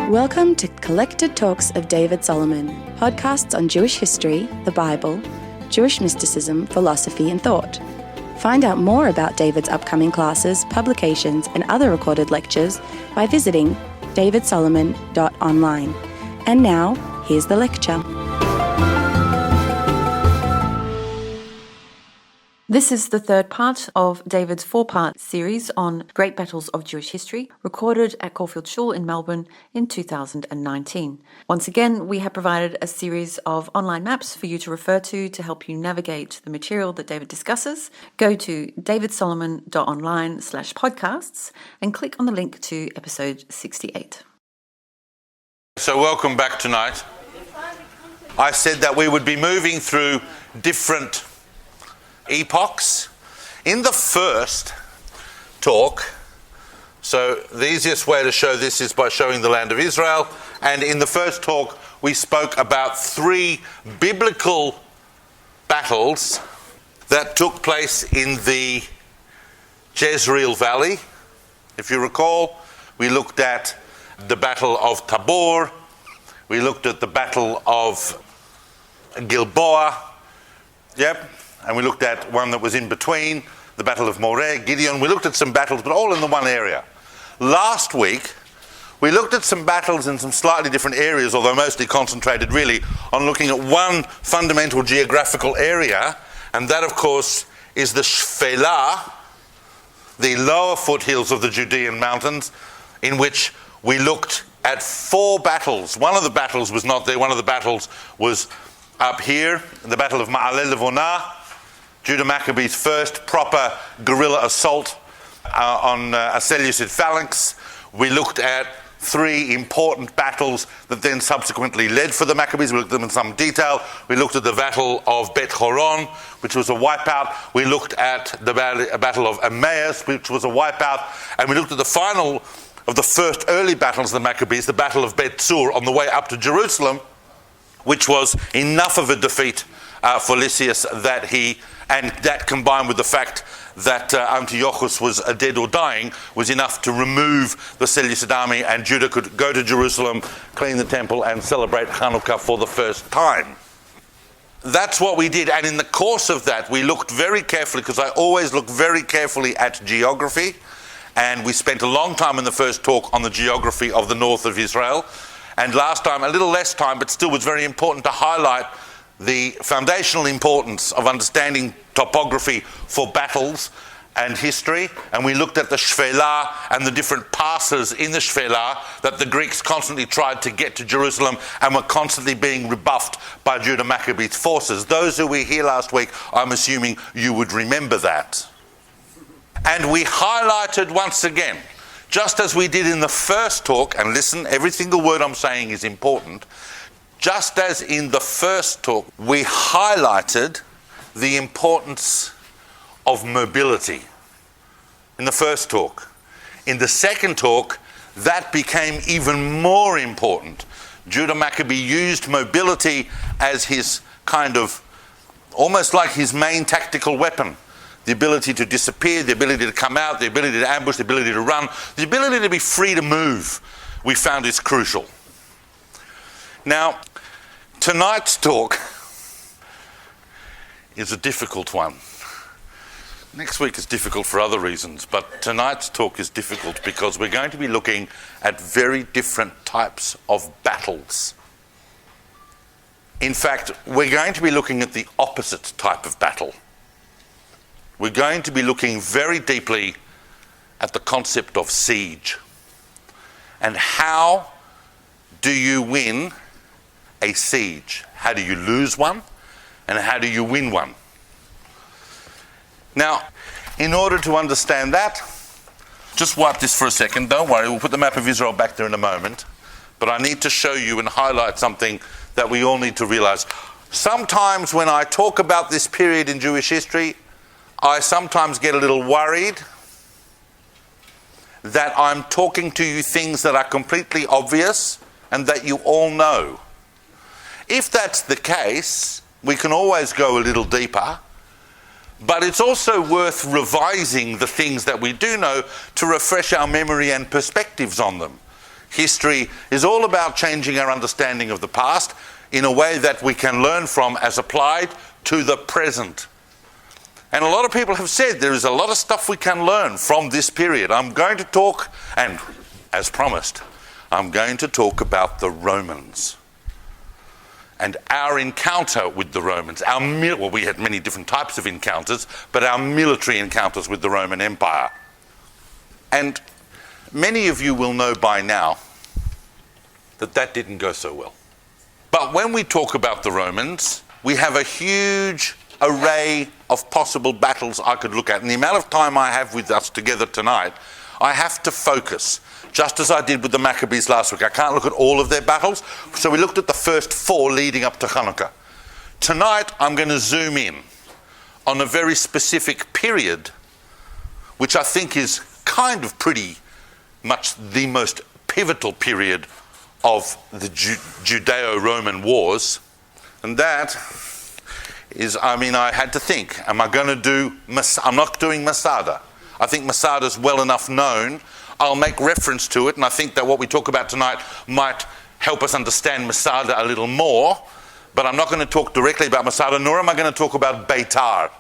Welcome to Collected Talks of David Solomon, podcasts on Jewish history, the Bible, Jewish mysticism, philosophy, and thought. Find out more about David's upcoming classes, publications, and other recorded lectures by visiting davidsolomon.online. And now, here's the lecture. This is the third part of David's four-part series on Great Battles of Jewish History, recorded at Caulfield Schule in Melbourne in 2019. Once again, we have provided a series of online maps for you to refer to help you navigate the material that David discusses. Go to davidsolomon.online/podcasts and click on the link to episode 68. So welcome back tonight. I said that we would be moving through different epochs. In the first talk, so the easiest way to show this is by showing the land of Israel, and in the first talk we spoke about three biblical battles that took place in the Jezreel Valley. If you recall, we looked at the Battle of Tabor, we looked at the Battle of Gilboa, and we looked at one that was in between, the Battle of Moreh, Gideon. We looked at some battles, but all in the one area. Last week, we looked at some battles in some slightly different areas, although mostly concentrated really on looking at one fundamental geographical area, and that, of course, is the Shephelah, the lower foothills of the Judean mountains, in which we looked at four battles. One of the battles was not there. One of the battles was up here, the Battle of Ma'aleh Levonah, Judah Maccabee's first proper guerrilla assault on a Seleucid phalanx. We looked at three important battles that then subsequently led for the Maccabees. We looked at them in some detail. We looked at the Battle of Bethkaran, which was a wipeout. We looked at the Battle of Emmaus, which was a wipeout. And we looked at the final of the first early battles of the Maccabees, the Battle of Bet-Sur, on the way up to Jerusalem, which was enough of a defeat for Lysias and that combined with the fact that Antiochus was dead or dying was enough to remove the Seleucid army, and Judah could go to Jerusalem, clean the temple, and celebrate Hanukkah for the first time. That's what we did, and in the course of that we looked very carefully, because I always look very carefully at geography, and we spent a long time in the first talk on the geography of the north of Israel, and last time a little less time, but still was very important to highlight the foundational importance of understanding topography for battles and history. And we looked at the Shephelah and the different passes in the Shephelah that the Greeks constantly tried to get to Jerusalem and were constantly being rebuffed by Judah Maccabee's forces. Those who were here last week, I'm assuming you would remember that. And we highlighted once again, just as we did in the first talk, and listen, every single word I'm saying is important. Just as in the first talk, we highlighted the importance of mobility in the first talk. In the second talk, that became even more important. Judah Maccabee used mobility as his kind of, almost like his main tactical weapon. The ability to disappear, the ability to come out, the ability to ambush, the ability to run, the ability to be free to move, we found is crucial. Now, tonight's talk is a difficult one. Next week is difficult for other reasons, but tonight's talk is difficult because we're going to be looking at very different types of battles. In fact, we're going to be looking at the opposite type of battle. We're going to be looking very deeply at the concept of siege. And how do you win a siege? How do you lose one? And how do you win one? Now, in order to understand that, just wipe this for a second. Don't worry, we'll put the map of Israel back there in a moment. But I need to show you and highlight something that we all need to realize. Sometimes when I talk about this period in Jewish history, I sometimes get a little worried that I'm talking to you things that are completely obvious and that you all know. If that's the case, we can always go a little deeper, but it's also worth revising the things that we do know to refresh our memory and perspectives on them. History is all about changing our understanding of the past in a way that we can learn from as applied to the present. And a lot of people have said there is a lot of stuff we can learn from this period. I'm going to talk, and as promised, I'm going to talk about the Romans and our encounter with the Romans. Well, we had many different types of encounters, but our military encounters with the Roman Empire. And many of you will know by now that that didn't go so well. But when we talk about the Romans, we have a huge array of possible battles I could look at. And the amount of time I have with us together tonight, I have to focus, just as I did with the Maccabees last week. I can't look at all of their battles, so we looked at the first 4 leading up to Hanukkah. Tonight, I'm going to zoom in on a very specific period, which I think is kind of pretty much the most pivotal period of the Judeo-Roman wars. And that is, I had to think, am I going to do, I'm not doing Masada. I think Masada's well enough known. I'll make reference to it, and I think that what we talk about tonight might help us understand Masada a little more, but I'm not going to talk directly about Masada, nor am I going to talk about Beitar.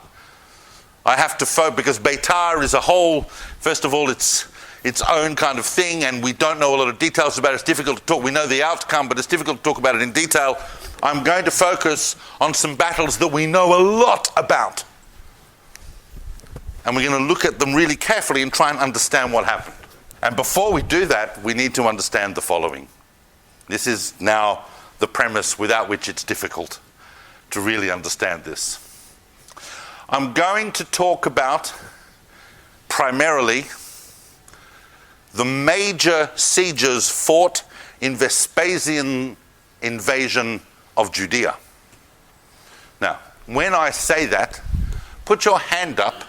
I have to focus, because Beitar is a whole, first of all, it's its own kind of thing, and we don't know a lot of details about it. It's difficult to talk. We know the outcome, but it's difficult to talk about it in detail. I'm going to focus on some battles that we know a lot about. And we're going to look at them really carefully and try and understand what happened. And before we do that, we need to understand the following. This is now the premise without which it's difficult to really understand this. I'm going to talk about primarily the major sieges fought in Vespasian invasion of Judea. Now, when I say that, put your hand up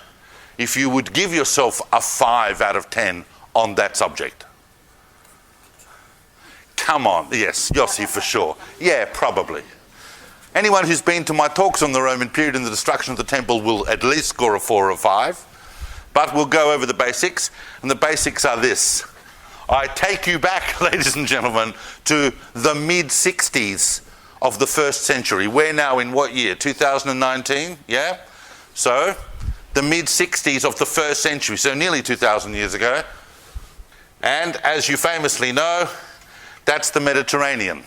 if you would give yourself a 5 out of 10 on that subject. Come on, yes, Yossi for sure. Yeah, probably. Anyone who's been to my talks on the Roman period and the destruction of the temple will at least score a 4 or 5. But we'll go over the basics, and the basics are this. I take you back, ladies and gentlemen, to the mid-60s of the 1st century. We're now in what year? 2019? Yeah? So, the mid-60s of the 1st century, so nearly 2,000 years ago. And as you famously know, that's the Mediterranean.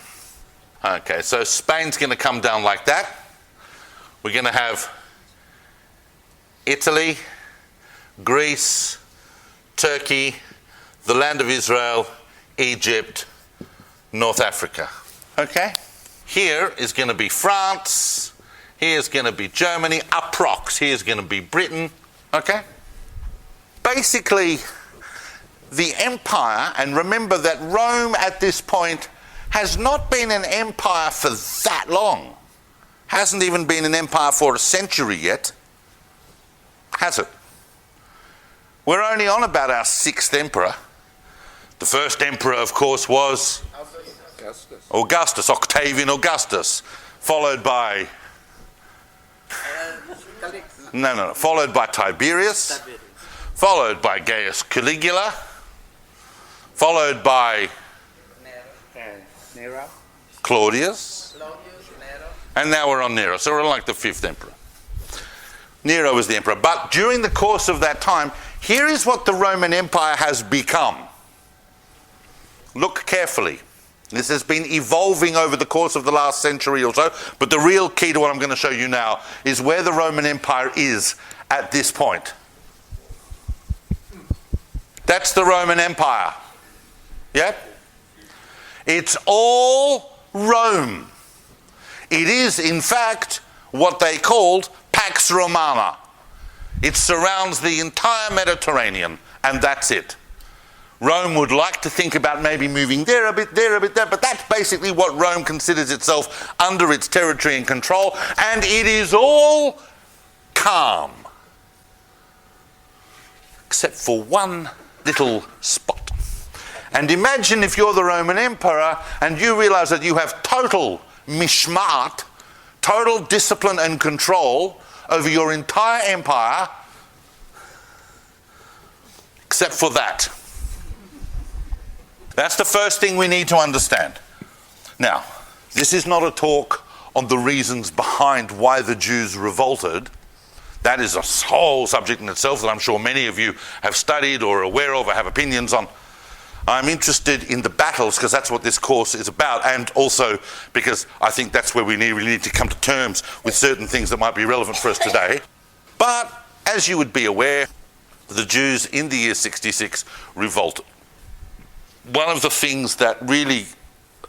Okay, so Spain's going to come down like that. We're going to have Italy, Greece, Turkey, the land of Israel, Egypt, North Africa. Okay? Here is going to be France. Here's going to be Germany. Approx. Here's going to be Britain. Okay? Basically, the empire, and remember that Rome at this point has not been an empire for that long. Hasn't even been an empire for a century yet. Has it? We're only on about our 6th emperor. The first emperor, of course, was Augustus, Octavian Augustus, followed by followed by Tiberius, followed by Gaius Caligula, followed by Nero. Claudius, and now we're on Nero. So we're on like the 5th emperor. Nero was the emperor. But during the course of that time, here is what the Roman Empire has become. Look carefully. This has been evolving over the course of the last century or so, but the real key to what I'm going to show you now is where the Roman Empire is at this point. That's the Roman Empire. Yeah? It's all Rome. It is, in fact, what they called Pax Romana. It surrounds the entire Mediterranean, and that's it. Rome would like to think about maybe moving there a bit, there, but that's basically what Rome considers itself under its territory and control, and it is all calm. Except for one little spot. And imagine if you're the Roman Emperor and you realize that you have total mishmat, total discipline and control over your entire empire, except for that. That's the first thing we need to understand. Now, this is not a talk on the reasons behind why the Jews revolted. That is a whole subject in itself that I'm sure many of you have studied or are aware of or have opinions on. I'm interested in the battles because that's what this course is about, and also because I think that's where we really need to come to terms with certain things that might be relevant for us today. But as you would be aware, the Jews in the year 66 revolted. One of the things that really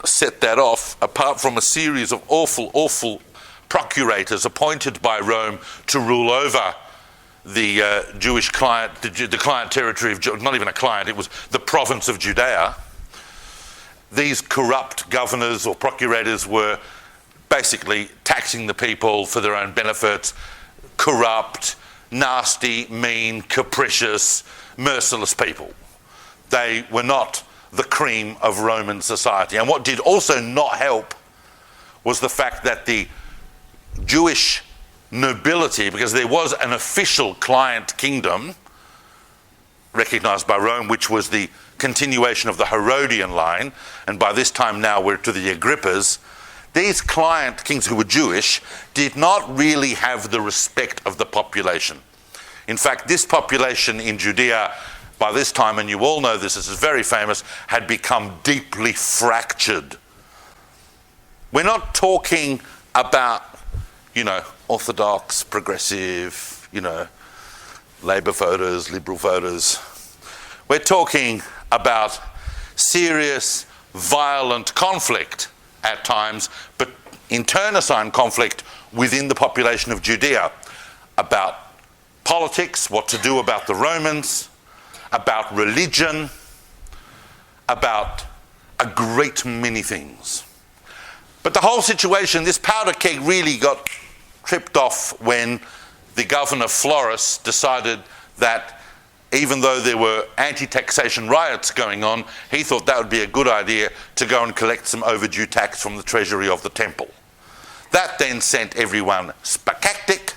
set that off, apart from a series of awful procurators appointed by Rome to rule over the Jewish client, the client territory of, not even a client, it was the province of Judea. These corrupt governors or procurators were basically taxing the people for their own benefits, corrupt, nasty, mean, capricious, merciless people. They were not the cream of Roman society. And what did also not help was the fact that the Jewish nobility, because there was an official client kingdom recognized by Rome, which was the continuation of the Herodian line, and by this time now we're to the Agrippas. These client kings who were Jewish did not really have the respect of the population. In fact, this population in Judea by this time, and you all know this is very famous, had become deeply fractured. We're not talking about, orthodox, progressive, Labour voters, Liberal voters. We're talking about serious, violent conflict at times, but internecine conflict within the population of Judea about politics, what to do about the Romans, about religion, about a great many things. But the whole situation, this powder keg really got tripped off when the governor Florus decided that even though there were anti-taxation riots going on, he thought that would be a good idea to go and collect some overdue tax from the treasury of the temple. That then sent everyone spastic,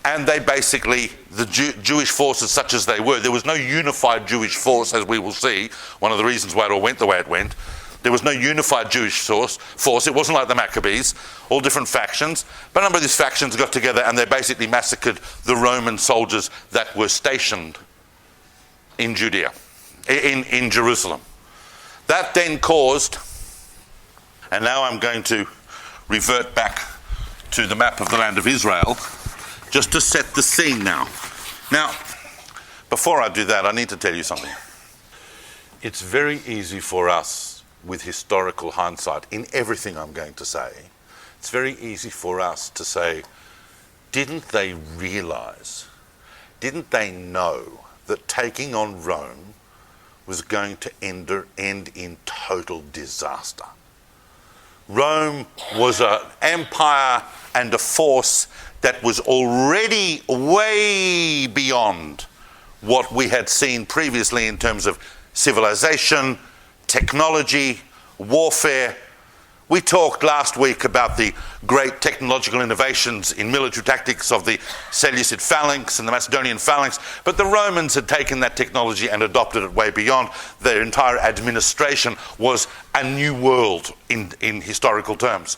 and they basically, the Jewish forces such as they were, there was no unified Jewish force, as we will see, one of the reasons why it all went the way it went. There was no unified Jewish force. It wasn't like the Maccabees, all different factions. But a number of these factions got together and they basically massacred the Roman soldiers that were stationed in Judea, in Jerusalem. That then caused, and now I'm going to revert back to the map of the land of Israel, just to set the scene now. Now, before I do that, I need to tell you something. It's very easy for us, with historical hindsight, in everything I'm going to say, it's very easy for us to say, didn't they realize, didn't they know that taking on Rome was going to end in total disaster? Rome was an empire and a force that was already way beyond what we had seen previously in terms of civilization, technology, warfare. We talked last week about the great technological innovations in military tactics of the Seleucid phalanx and the Macedonian phalanx, but the Romans had taken that technology and adopted it way beyond. Their entire administration was a new world in historical terms.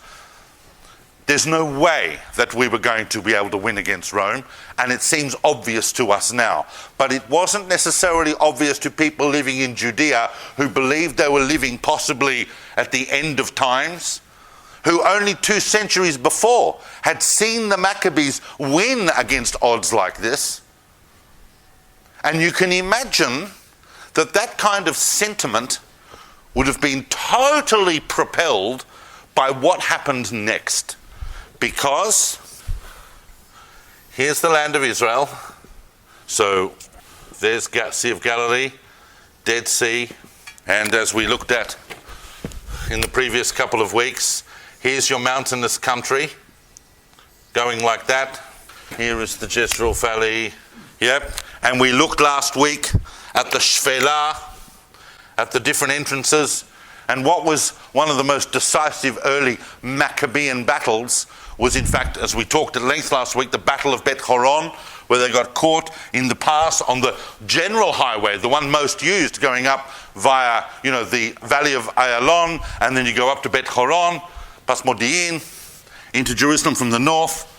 There's no way that we were going to be able to win against Rome, and it seems obvious to us now. But it wasn't necessarily obvious to people living in Judea who believed they were living possibly at the end of times, who only 2 centuries before had seen the Maccabees win against odds like this. And you can imagine that that kind of sentiment would have been totally propelled by what happened next. Because here's the land of Israel. So there's Sea of Galilee, Dead Sea, and as we looked at in the previous couple of weeks, here's your mountainous country going like that. Here is the Jezreel Valley. Yep. And we looked last week at the Shvelah, at the different entrances, and what was one of the most decisive early Maccabean battles was, in fact, as we talked at length last week, the Battle of Bethkaran, where they got caught in the pass on the general highway, the one most used, going up via, the valley of Ayalon, and then you go up to Bethkaran, Pas Modi'in, into Jerusalem from the north.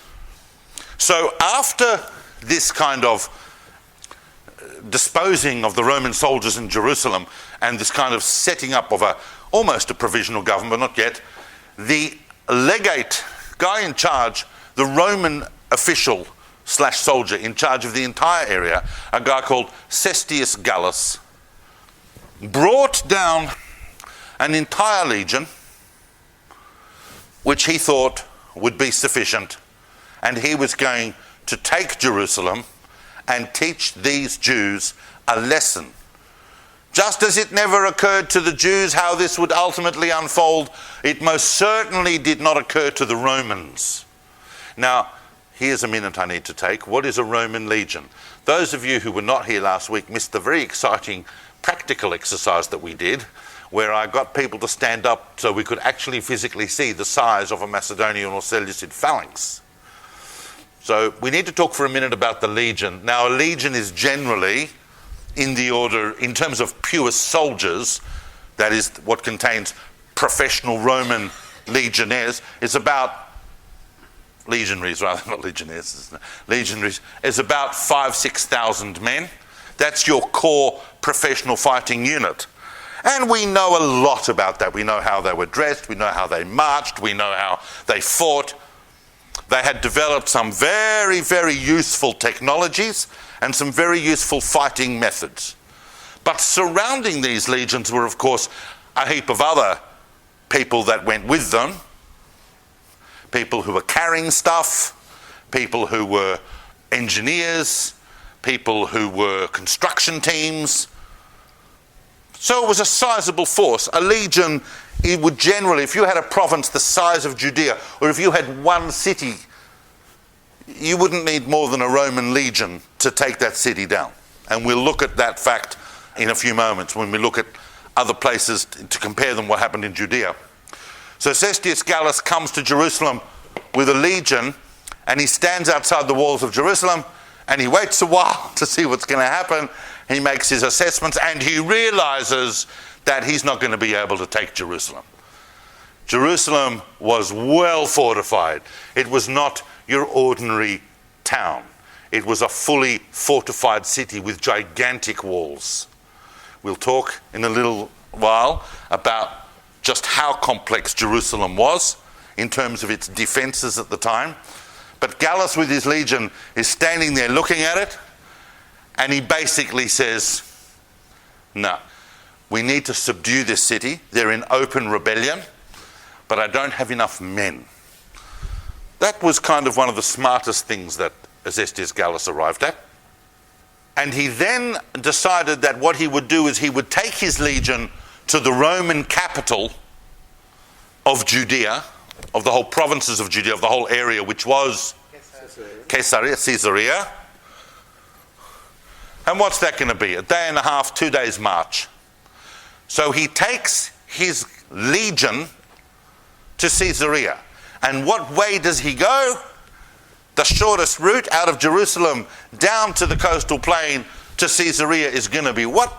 So after this kind of disposing of the Roman soldiers in Jerusalem and this kind of setting up of almost a provisional government, not yet, the legate, guy in charge, the Roman official / soldier in charge of the entire area, a guy called Cestius Gallus, brought down an entire legion which he thought would be sufficient, and he was going to take Jerusalem and teach these Jews a lesson. Just as it never occurred to the Jews how this would ultimately unfold, it most certainly did not occur to the Romans. Now, here's a minute I need to take. What is a Roman legion? Those of you who were not here last week missed the very exciting practical exercise that we did, where I got people to stand up so we could actually physically see the size of a Macedonian or Seleucid phalanx. So we need to talk for a minute about the legion. Now, a legion is generally in the order, in terms of pure soldiers, that is what contains professional Roman legionnaires, it's about legionaries rather, not legionnaires. Legionaries is about 5,000-6,000 men. That's your core professional fighting unit. And we know a lot about that. We know how they were dressed, we know how they marched, we know how they fought. They had developed some very, very useful technologies and some very useful fighting methods. But surrounding these legions were, of course, a heap of other people that went with them. People who were carrying stuff, people who were engineers, people who were construction teams. So it was a sizable force. A legion, it would generally, if you had a province the size of Judea, or if you had one city, you wouldn't need more than a Roman legion to take that city down. And we'll look at that fact in a few moments when we look at other places to compare them what happened in Judea. So Cestius Gallus comes to Jerusalem with a legion, and he stands outside the walls of Jerusalem, and he waits a while to see what's going to happen. He makes his assessments, and he realizes that he's not going to be able to take Jerusalem. Jerusalem was well fortified. It was not your ordinary town. It was a fully fortified city with gigantic walls. We'll talk in a little while about just how complex Jerusalem was in terms of its defences at the time. But Gallus with his legion is standing there looking at it, and he basically says, no, we need to subdue this city. They're in open rebellion, but I don't have enough men. That was kind of one of the smartest things that Cestius Gallus arrived at. And he then decided that what he would do is he would take his legion to the Roman capital of Judea, of the whole provinces of Judea, of the whole area, which was Caesarea. And what's that going to be? A day and a half, 2 days march. So he takes his legion to Caesarea. And what way does he go? The shortest route out of Jerusalem down to the coastal plain to Caesarea is going to be what?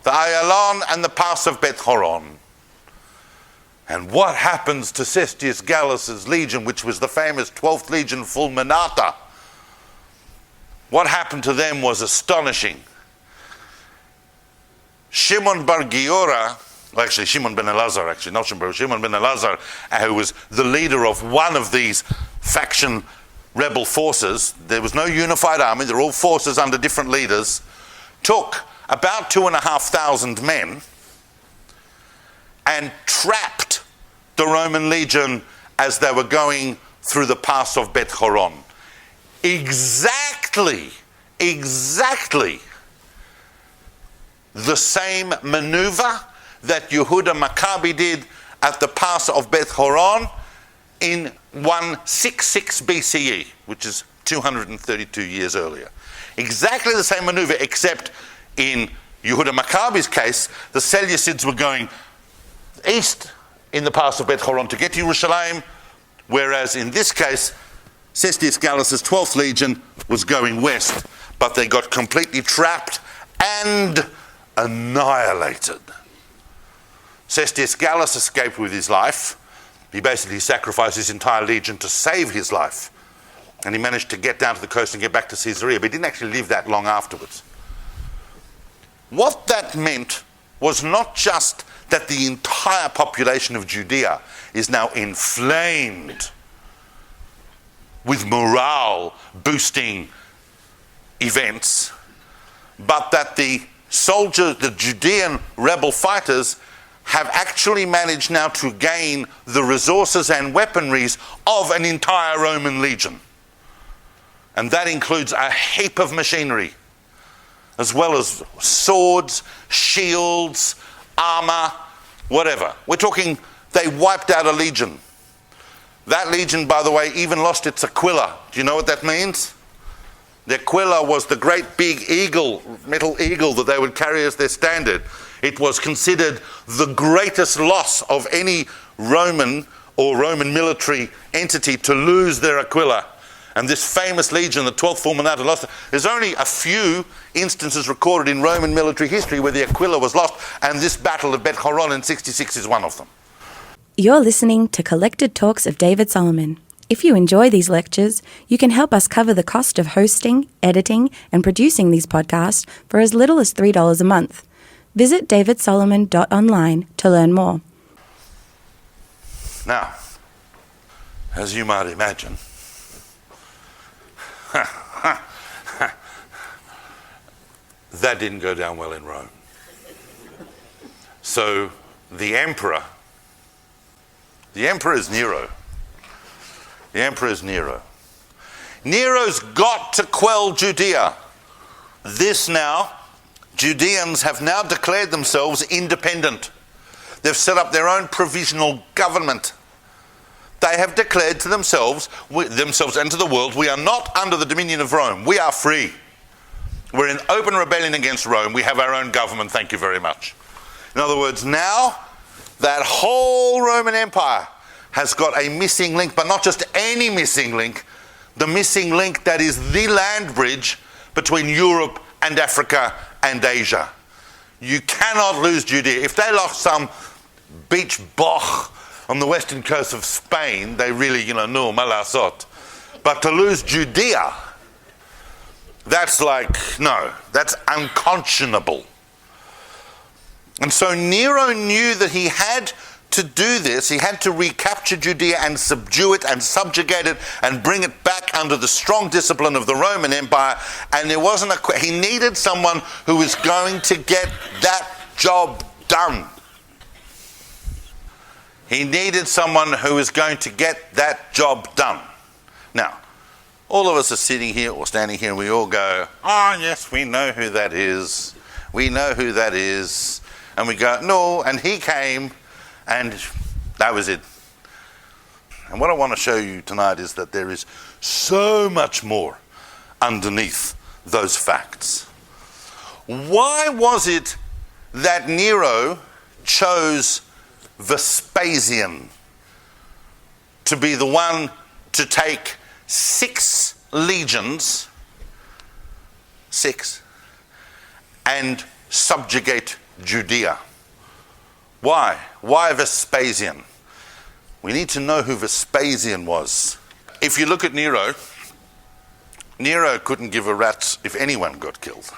The Ayalon and the pass of Bethkaran. And what happens to Cestius Gallus's legion, which was the famous 12th Legion Fulminata? What happened to them was astonishing. Shimon bar Giora, actually Shimon ben Elazar, Shimon ben Elazar, who was the leader of one of these faction rebel forces, there was no unified army, they're all forces under different leaders, took about 2,500 men and trapped the Roman legion as they were going through the pass of Bethkaran. Exactly the same maneuver that Yehuda Maccabi did at the pass of Bethkaran in 166 BCE, which is 232 years earlier. Exactly the same maneuver, except in Yehuda Maccabi's case, the Seleucids were going east in the pass of Bethkaran to get to Jerusalem, whereas in this case, Cestius Gallus's 12th Legion was going west, but they got completely trapped and annihilated. Cestius Gallus escaped with his life. He basically sacrificed his entire legion to save his life. And he managed to get down to the coast and get back to Caesarea, but he didn't actually live that long afterwards. What that meant was not just that the entire population of Judea is now inflamed with morale boosting events, but that the soldiers, the Judean rebel fighters, have actually managed now to gain the resources and weaponries of an entire Roman legion. And that includes a heap of machinery, as well as swords, shields, armor, whatever. We're talking, they wiped out a legion. That legion, by the way, even lost its aquila. Do you know what that means? The aquila was the great big eagle, metal eagle that they would carry as their standard. It was considered the greatest loss of any Roman or Roman military entity to lose their aquila. And this famous legion, the 12th Fulminata, lost it. There's only a few instances recorded in Roman military history where the aquila was lost, and this battle of Bethkaran in 66 is one of them. You're listening to Collected Talks of David Solomon. If you enjoy these lectures, you can help us cover the cost of hosting, editing, and producing these podcasts for as little as $3 a month. Visit davidsolomon.online to learn more. Now, as you might imagine, that didn't go down well in Rome. So the emperor is Nero. The emperor is Nero. Nero's got to quell Judea. This now, Judeans have now declared themselves independent. They've set up their own provisional government. They have declared to themselves and to the world, we are not under the dominion of Rome. We are free. We're in open rebellion against Rome. We have our own government, thank you very much. In other words, now that whole Roman Empire has got a missing link, but not just any missing link, the missing link that is the land bridge between Europe and Africa and Asia. You cannot lose Judea. If they lost some beach boch on the western coast of Spain, they really, no, malasot. But to lose Judea, that's that's unconscionable. And so Nero knew that he had to do this. He had to recapture Judea and subdue it and subjugate it and bring it back under the strong discipline of the Roman Empire. And there wasn't he needed someone who was going to get that job done. He needed someone who was going to get that job done. Now, all of us are sitting here or standing here and we all go, oh yes, we know who that is. We know who that is. And we go, no, and he came and that was it. And what I want to show you tonight is that there is so much more underneath those facts. Why was it that Nero chose Vespasian to be the one to take 6 legions, and subjugate Judea? Why? Why Vespasian? We need to know who Vespasian was. If you look at Nero, Nero couldn't give a rat's if anyone got killed.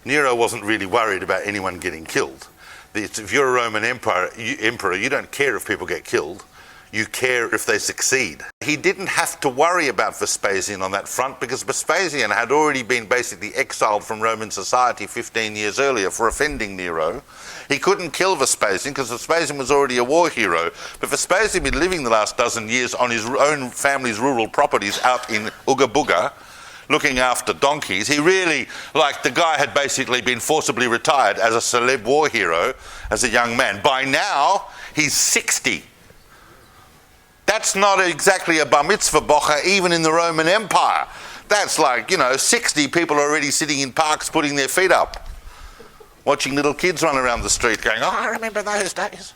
Nero wasn't really worried about anyone getting killed. If you're a Roman emperor, you don't care if people get killed. You care if they succeed. He didn't have to worry about Vespasian on that front because Vespasian had already been basically exiled from Roman society 15 years earlier for offending Nero. He couldn't kill Vespasian because Vespasian was already a war hero. But Vespasian had been living the last dozen years on his own family's rural properties out in Uga Buga, looking after donkeys. He really, the guy had basically been forcibly retired as a celeb war hero as a young man. By now, he's 60. That's not exactly a bar mitzvah bocha even in the Roman Empire. That's 60 people are already sitting in parks putting their feet up, watching little kids run around the street going, oh, I remember those days.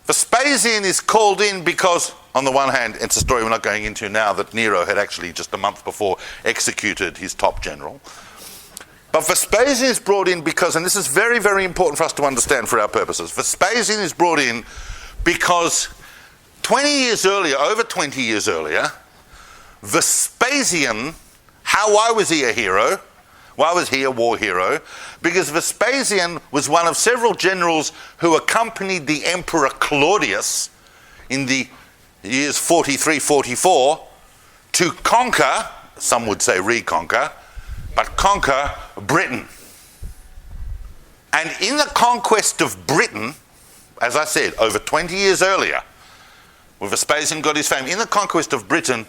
Vespasian is called in because On the one hand, it's a story we're not going into now that Nero had actually just a month before executed his top general. But Vespasian is brought in because, and this is very, very important for us to understand for our purposes, Vespasian is brought in because 20 years earlier, over 20 years earlier, Vespasian, why was he a hero? Why was he a war hero? Because Vespasian was one of several generals who accompanied the Emperor Claudius in the years 43, 44 to conquer, some would say reconquer, but conquer Britain. And in the conquest of Britain, as I said, over 20 years earlier, where Vespasian got his fame, in the conquest of Britain,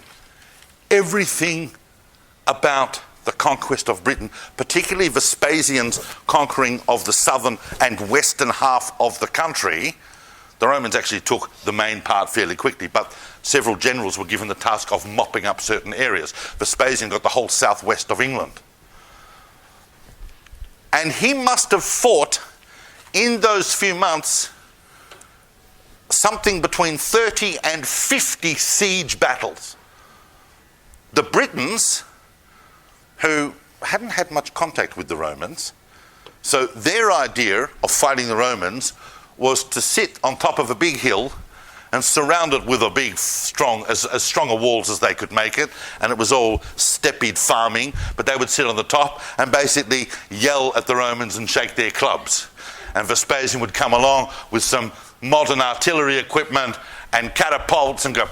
everything about the conquest of Britain, particularly Vespasian's conquering of the southern and western half of the country, the Romans actually took the main part fairly quickly, but several generals were given the task of mopping up certain areas. Vespasian got the whole southwest of England. And he must have fought in those few months something between 30 and 50 siege battles. The Britons, who hadn't had much contact with the Romans, so their idea of fighting the Romans was to sit on top of a big hill and surround it with a big, strong, as strong a walls as they could make it, and it was all stepped farming, but they would sit on the top and basically yell at the Romans and shake their clubs. And Vespasian would come along with some modern artillery equipment and catapults and go,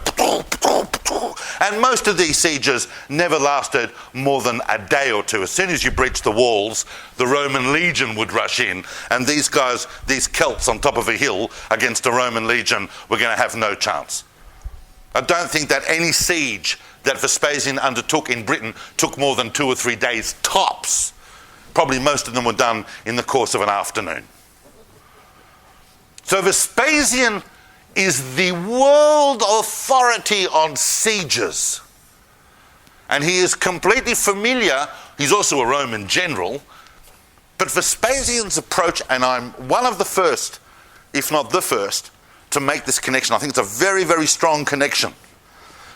and most of these sieges never lasted more than a day or two. As soon as you breached the walls, the Roman legion would rush in, and these guys, these Celts on top of a hill against a Roman legion, were going to have no chance. I don't think that any siege that Vespasian undertook in Britain took more than 2 or 3 days tops. Probably most of them were done in the course of an afternoon. So Vespasian is the world authority on sieges. And he is completely familiar, he's also a Roman general, but Vespasian's approach, and I'm one of the first, if not the first, to make this connection. I think it's a very, very strong connection.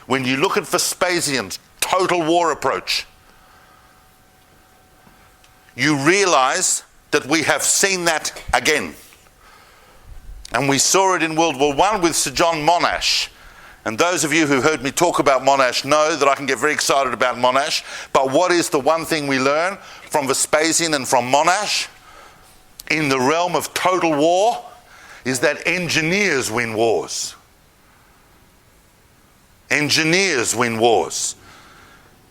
When you look at Vespasian's total war approach, you realize that we have seen that again. And we saw it in World War I with Sir John Monash. And those of you who heard me talk about Monash know that I can get very excited about Monash. But what is the one thing we learn from Vespasian and from Monash in the realm of total war is that engineers win wars. Engineers win wars.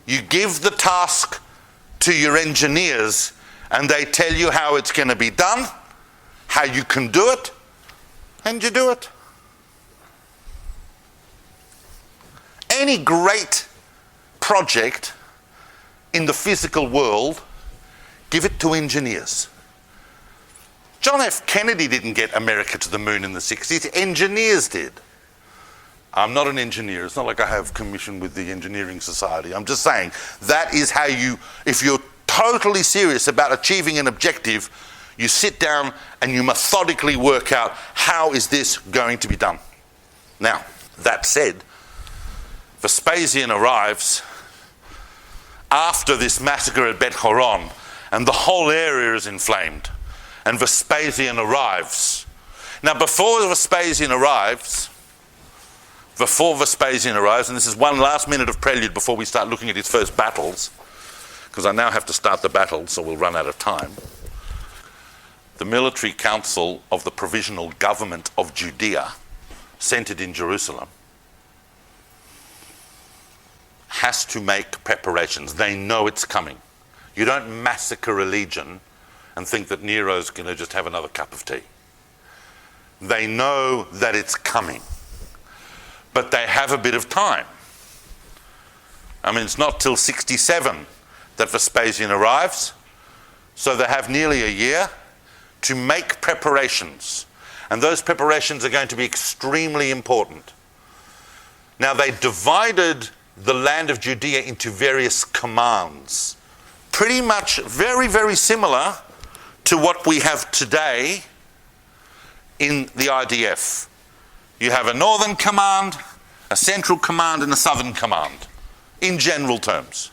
You give the task to your engineers and they tell you how it's going to be done, how you can do it, and you do it. Any great project in the physical world, give it to engineers. John F. Kennedy didn't get America to the moon in the 60s, engineers did. I'm not an engineer, it's not like I have commission with the Engineering Society. I'm just saying, that is how you, if you're totally serious about achieving an objective, you sit down and you methodically work out how is this going to be done. Now, that said, Vespasian arrives after this massacre at Bethkaran, and the whole area is inflamed. And Vespasian arrives. Now, before Vespasian arrives, and this is one last minute of prelude before we start looking at his first battles, because I now have to start the battle, so we'll run out of time. The military council of the provisional government of Judea, centered in Jerusalem, has to make preparations. They know it's coming. You don't massacre a legion and think that Nero's going to just have another cup of tea. They know that it's coming. But they have a bit of time. I mean, it's not till 67 that Vespasian arrives, so they have nearly a year to make preparations. And those preparations are going to be extremely important. Now, they divided the land of Judea into various commands. Pretty much very, very similar to what we have today in the IDF. You have a northern command, a central command and a southern command, in general terms.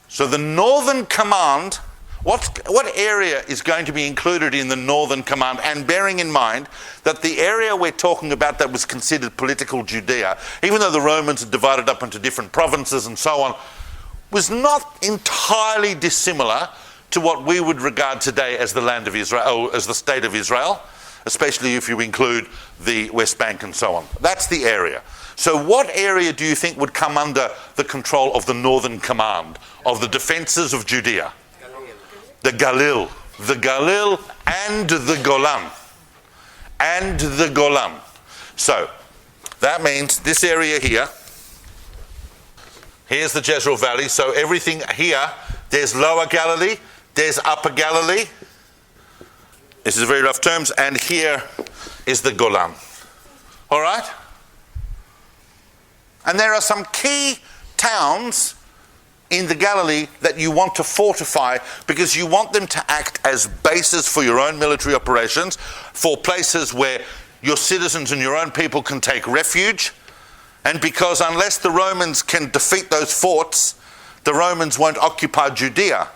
So the northern command, what area is going to be included in the northern command? And bearing in mind that the area we're talking about that was considered political Judea, even though the Romans had divided up into different provinces and so on, was not entirely dissimilar to what we would regard today as the land of Israel, or as the state of Israel, especially if you include the West Bank and so on. That's the area. So what area do you think would come under the control of the northern command of the defences of Judea? The Galil and the Golan. And the Golan. So that means this area here, here's the Jezreel Valley. So everything here, there's Lower Galilee, there's Upper Galilee. This is very rough terms. And here is the Golan. All right? And there are some key towns in the Galilee that you want to fortify because you want them to act as bases for your own military operations, for places where your citizens and your own people can take refuge, and because unless the Romans can defeat those forts, the Romans won't occupy Judea.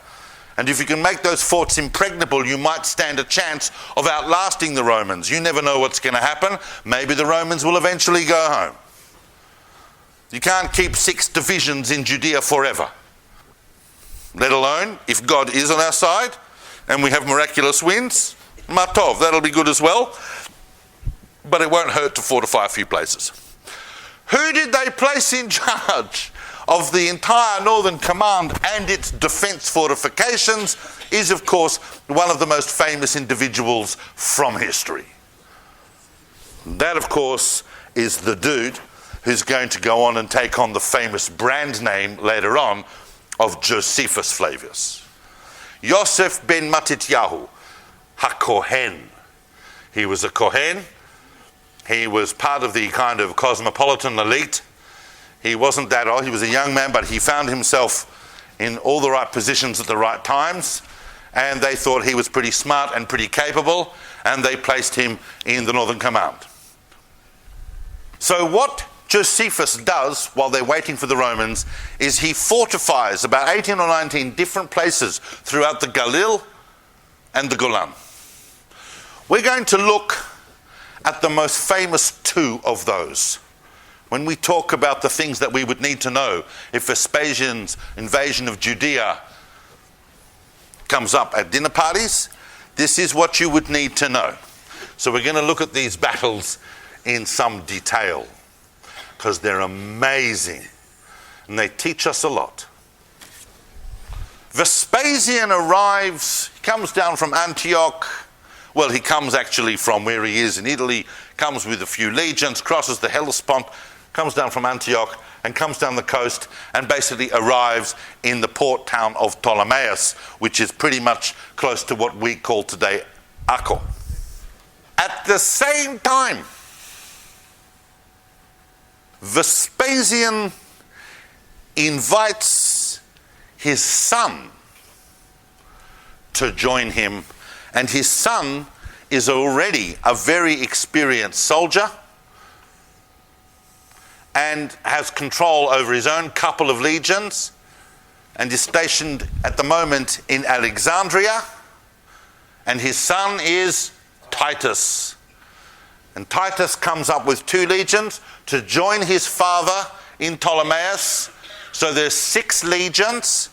And if you can make those forts impregnable, you might stand a chance of outlasting the Romans. You never know what's going to happen. Maybe the Romans will eventually go home. You can't keep 6 divisions in Judea forever. Let alone if God is on our side and we have miraculous winds, matov, that'll be good as well. But it won't hurt to fortify a few places. Who did they place in charge of the entire northern command and its defence fortifications is, of course, one of the most famous individuals from history. That, of course, is the dude who's going to go on and take on the famous brand name later on of Josephus Flavius. Yosef ben Matityahu, HaKohen. He was a Kohen. He was part of the kind of cosmopolitan elite. He wasn't that old. He was a young man, but he found himself in all the right positions at the right times. And they thought he was pretty smart and pretty capable. And they placed him in the Northern Command. So what Josephus does while they're waiting for the Romans is he fortifies about 18 or 19 different places throughout the Galil and the Golan. We're going to look at the most famous 2 of those. When we talk about the things that we would need to know if Vespasian's invasion of Judea comes up at dinner parties, this is what you would need to know. So we're going to look at these battles in some detail because they're amazing and they teach us a lot. Vespasian arrives, he comes down from Antioch. Well, he comes actually from where he is in Italy, comes with a few legions, crosses the Hellespont, comes down from Antioch and comes down the coast and basically arrives in the port town of Ptolemais, which is pretty much close to what we call today Akko. At the same time, Vespasian invites his son to join him, and his son is already a very experienced soldier and has control over his own couple of legions and is stationed at the moment in Alexandria, and his son is Titus. And Titus comes up with 2 legions to join his father in Ptolemais. So there's 6 legions,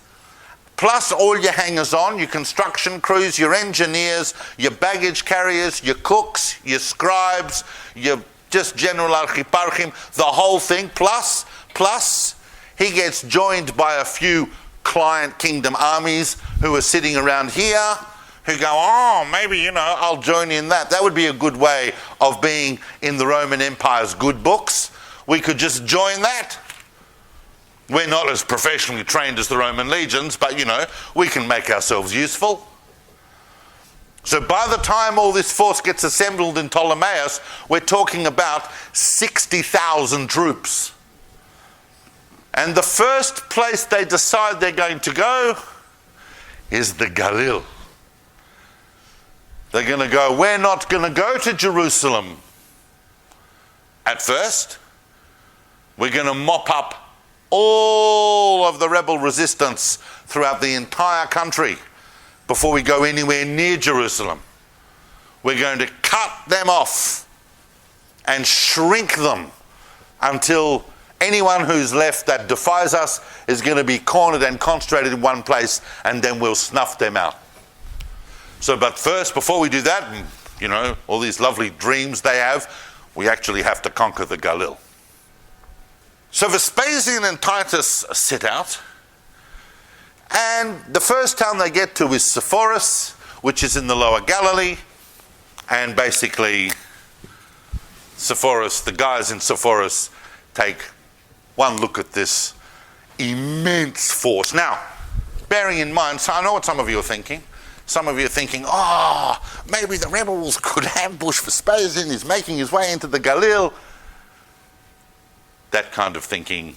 plus all your hangers-on, your construction crews, your engineers, your baggage carriers, your cooks, your scribes, your just general archiparchim, the whole thing. Plus, he gets joined by a few client kingdom armies who are sitting around here, who go, oh, maybe, I'll join in that. That would be a good way of being in the Roman Empire's good books. We could just join that. We're not as professionally trained as the Roman legions, but, we can make ourselves useful. So by the time all this force gets assembled in Ptolemais, we're talking about 60,000 troops. And the first place they decide they're going to go is the Galil. They're going to go, we're not going to go to Jerusalem at first. We're going to mop up all of the rebel resistance throughout the entire country before we go anywhere near Jerusalem. We're going to cut them off and shrink them until anyone who's left that defies us is going to be cornered and concentrated in one place, and then we'll snuff them out. So, but first, before we do that, you know, all these lovely dreams they have, we actually have to conquer the Galil. So Vespasian and Titus set out, and the first town they get to is Sepphoris, which is in the Lower Galilee, and basically Sepphoris, the guys in Sepphoris take one look at this immense force. Now, bearing in mind, so I know what some of you are thinking. Some of you are thinking, oh, maybe the rebels could ambush Vespasian, he's making his way into the Galil. That kind of thinking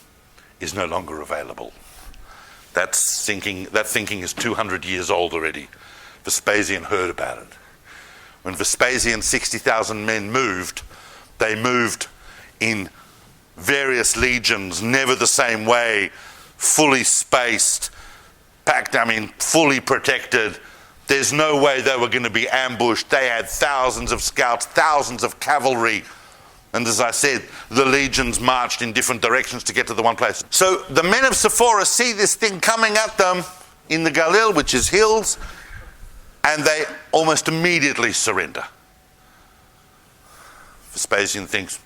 is no longer available. That thinking is 200 years old already. Vespasian heard about it. When Vespasian's 60,000 men moved, they moved in various legions, never the same way, fully spaced, packed, fully protected. There's no way they were going to be ambushed. They had thousands of scouts, thousands of cavalry. And as I said, the legions marched in different directions to get to the one place. So the men of Sepphoris see this thing coming at them in the Galil, which is hills, and they almost immediately surrender. Vespasian thinks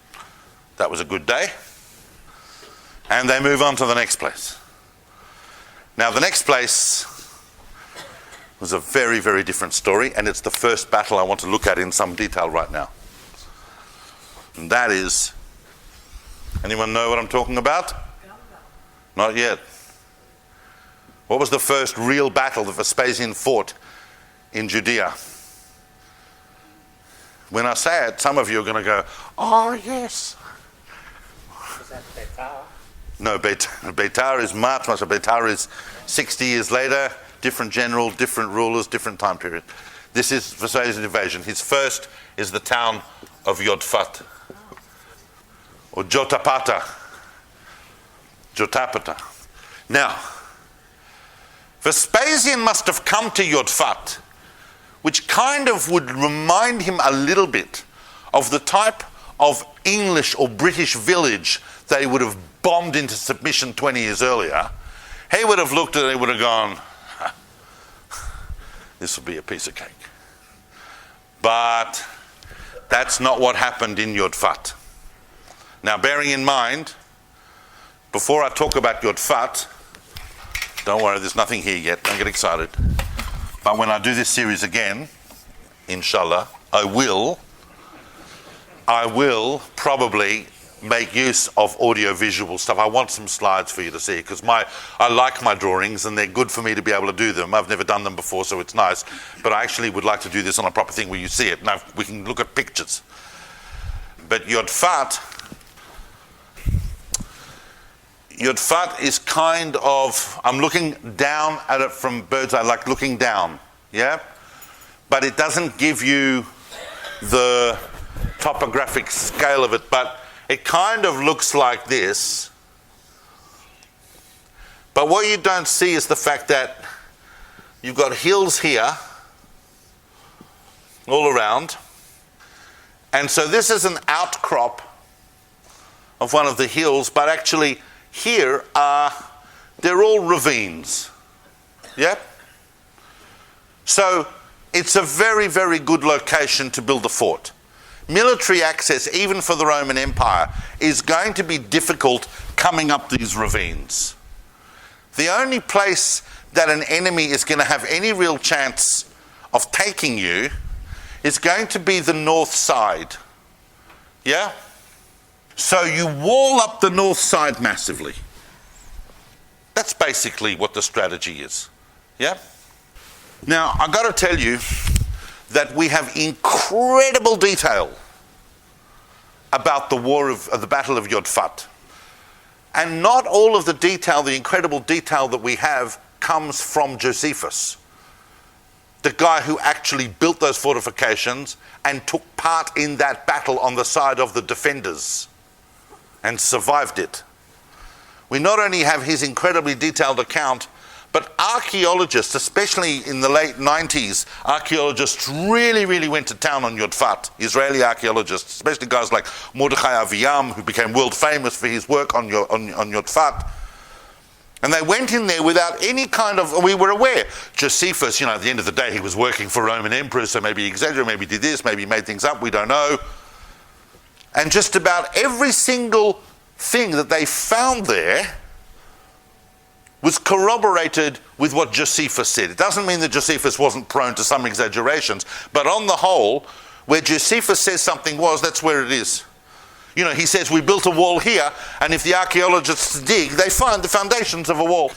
that was a good day, and they move on to the next place. Now the next place was a very, very different story, and it's the first battle I want to look at in some detail right now. And that is, anyone know what I'm talking about? Not yet. What was the first real battle that Vespasian fought in Judea? When I say it, some of you are going to go, oh yes. Is that Betar? No, Betar is much. Betar is 60 years later, different general, different rulers, different time period. This is Vespasian's invasion. His first is the town of Yodfat, or Jotapata. Now, Vespasian must have come to Yodfat, which kind of would remind him a little bit of the type of English or British village they would have bombed into submission 20 years earlier. He would have looked at it, he would have gone, this will be a piece of cake. But that's not what happened in Yodfat. Now, bearing in mind, before I talk about Yodfat, don't worry, there's nothing here yet, don't get excited. But when I do this series again, inshallah, I will probably make use of audio-visual stuff. I want some slides for you to see, because I like my drawings and they're good for me to be able to do them. I've never done them before, so it's nice. But I actually would like to do this on a proper thing where you see it. Now, we can look at pictures. But Yodfat is kind of, I'm looking down at it from bird's eye, like looking down, yeah? But it doesn't give you the topographic scale of it, but it kind of looks like this. But what you don't see is the fact that you've got hills here all around. And so this is an outcrop of one of the hills, but actually here they're all ravines. Yeah? So it's a very, very good location to build a fort. Military access, even for the Roman Empire, is going to be difficult coming up these ravines. The only place that an enemy is going to have any real chance of taking you is going to be the north side. Yeah? So you wall up the north side massively. That's basically what the strategy is. Yeah? Now, I've got to tell you that we have incredible detail about the Battle of Yodfat. And not all of the detail, the incredible detail that we have, comes from Josephus, the guy who actually built those fortifications and took part in that battle on the side of the defenders. and survived it. We not only have his incredibly detailed account, but archaeologists, especially in the late 90s, archaeologists really went to town on Yodfat, Israeli archaeologists, especially guys like Mordechai Aviam, who became world famous for his work on Yodfat. And they went in there without any kind of, we were aware, Josephus, at the end of the day, he was working for Roman emperors, so maybe he exaggerated, maybe he did this, maybe he made things up, we don't know. And just about every single thing that they found there was corroborated with what Josephus said. It doesn't mean that Josephus wasn't prone to some exaggerations, but on the whole, where Josephus says something that's where it is. He says, we built a wall here, and if the archaeologists dig, they find the foundations of a wall.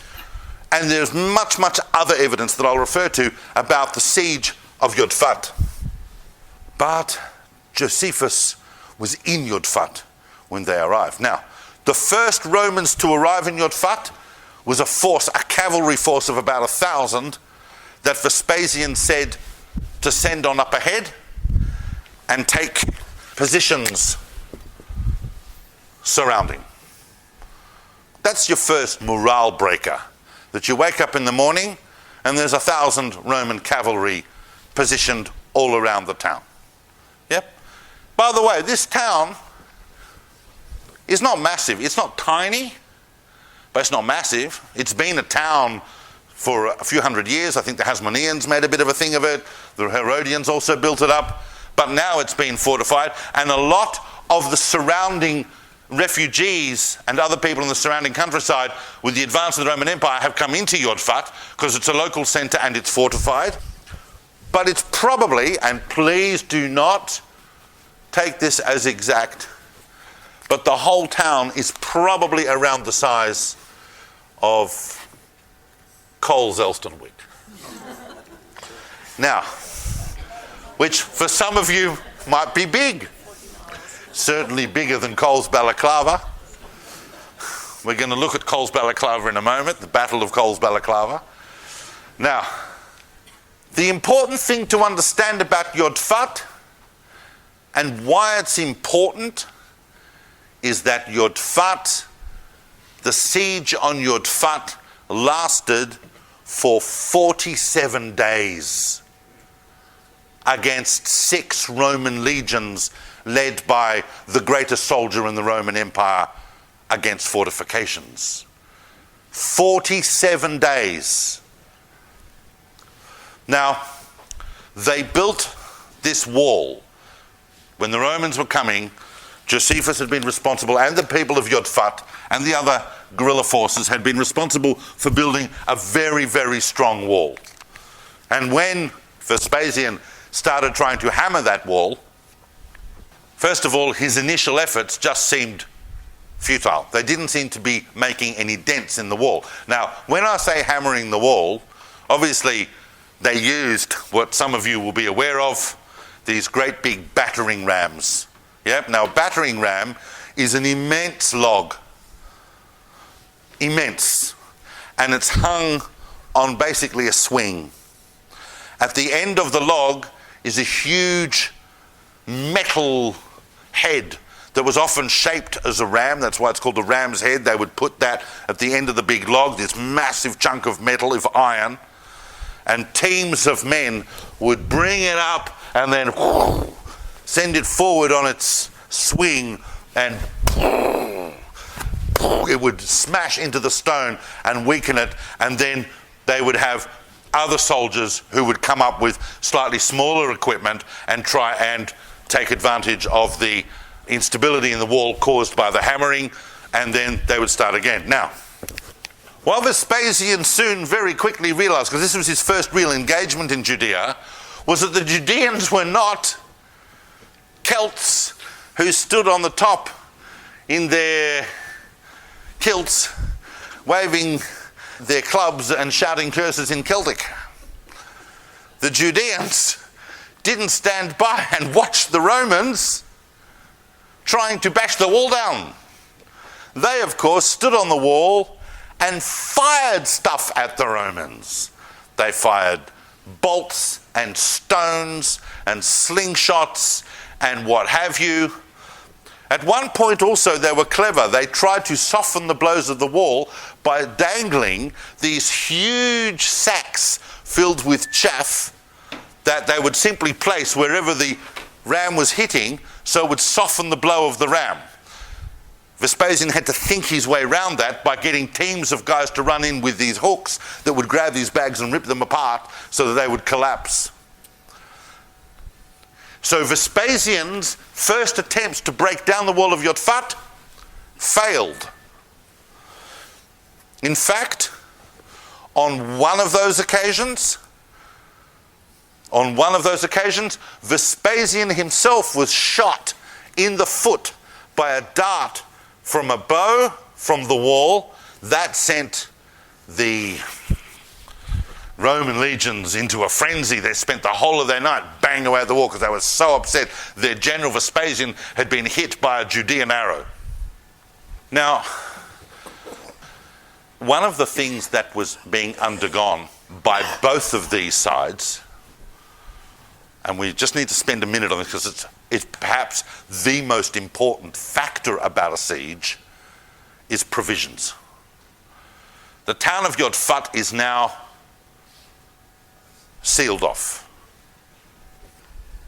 And there's much other evidence that I'll refer to about the siege of Yodfat. But Josephus was in Yodfat when they arrived. Now, the first Romans to arrive in Yodfat was a cavalry force of about 1,000 that Vespasian said to send on up ahead and take positions surrounding. That's your first morale breaker, that you wake up in the morning and there's 1,000 Roman cavalry positioned all around the town. Yep. By the way, this town is not massive. It's not tiny, but it's not massive. It's been a town for a few hundred years. I think the Hasmoneans made a bit of a thing of it. The Herodians also built it up. But now it's been fortified, and a lot of the surrounding refugees and other people in the surrounding countryside, with the advance of the Roman Empire, have come into Yodfat because it's a local centre and it's fortified. But it's probably, and please do not take this as exact, but the whole town is probably around the size of Coles Elstonwick. Now, which for some of you might be big. Certainly bigger than Coles Balaclava. We're going to look at Coles Balaclava in a moment, the Battle of Coles Balaclava. Now, the important thing to understand about Yodfat and why it's important is that Yodfat, the siege on Yodfat, lasted for 47 days against 6 Roman legions led by the greatest soldier in the Roman Empire against fortifications. 47 days. Now, they built this wall. When the Romans were coming, Josephus had been responsible, and the people of Yodfat and the other guerrilla forces had been responsible for building a very strong wall. And when Vespasian started trying to hammer that wall, first of all, his initial efforts just seemed futile. They didn't seem to be making any dents in the wall. Now, when I say hammering the wall, obviously they used what some of you will be aware of, these great big battering rams. Yep. Now, a battering ram is an immense log. Immense. And it's hung on basically a swing. At the end of the log is a huge metal head that was often shaped as a ram. That's why it's called the ram's head. They would put that at the end of the big log, this massive chunk of metal, of iron, and teams of men would bring it up and then send it forward on its swing, and it would smash into the stone and weaken it, and then they would have other soldiers who would come up with slightly smaller equipment and try and take advantage of the instability in the wall caused by the hammering, and then they would start again. Now, while Vespasian soon very quickly realized, because this was his first real engagement in Judea, was that the Judeans were not Celts who stood on the top in their kilts waving their clubs and shouting curses in Celtic. The Judeans didn't stand by and watch the Romans trying to bash the wall down. They, of course, stood on the wall and fired stuff at the Romans. They fired bolts and stones and slingshots and what have you. At one point also they were clever. They tried to soften the blows of the wall by dangling these huge sacks filled with chaff that they would simply place wherever the ram was hitting, so it would soften the blow of the ram. Vespasian had to think his way around that by getting teams of guys to run in with these hooks that would grab these bags and rip them apart so that they would collapse. So Vespasian's first attempts to break down the wall of Yodfat failed. In fact, on one of those occasions, Vespasian himself was shot in the foot by a dart from a bow from the wall. That sent the Roman legions into a frenzy. They spent the whole of their night banging away at the wall because they were so upset their general Vespasian had been hit by a Judean arrow. Now, one of the things that was being undergone by both of these sides, and we just need to spend a minute on this because it's perhaps the most important factor about a siege, is provisions. The town of Yodfat is now sealed off.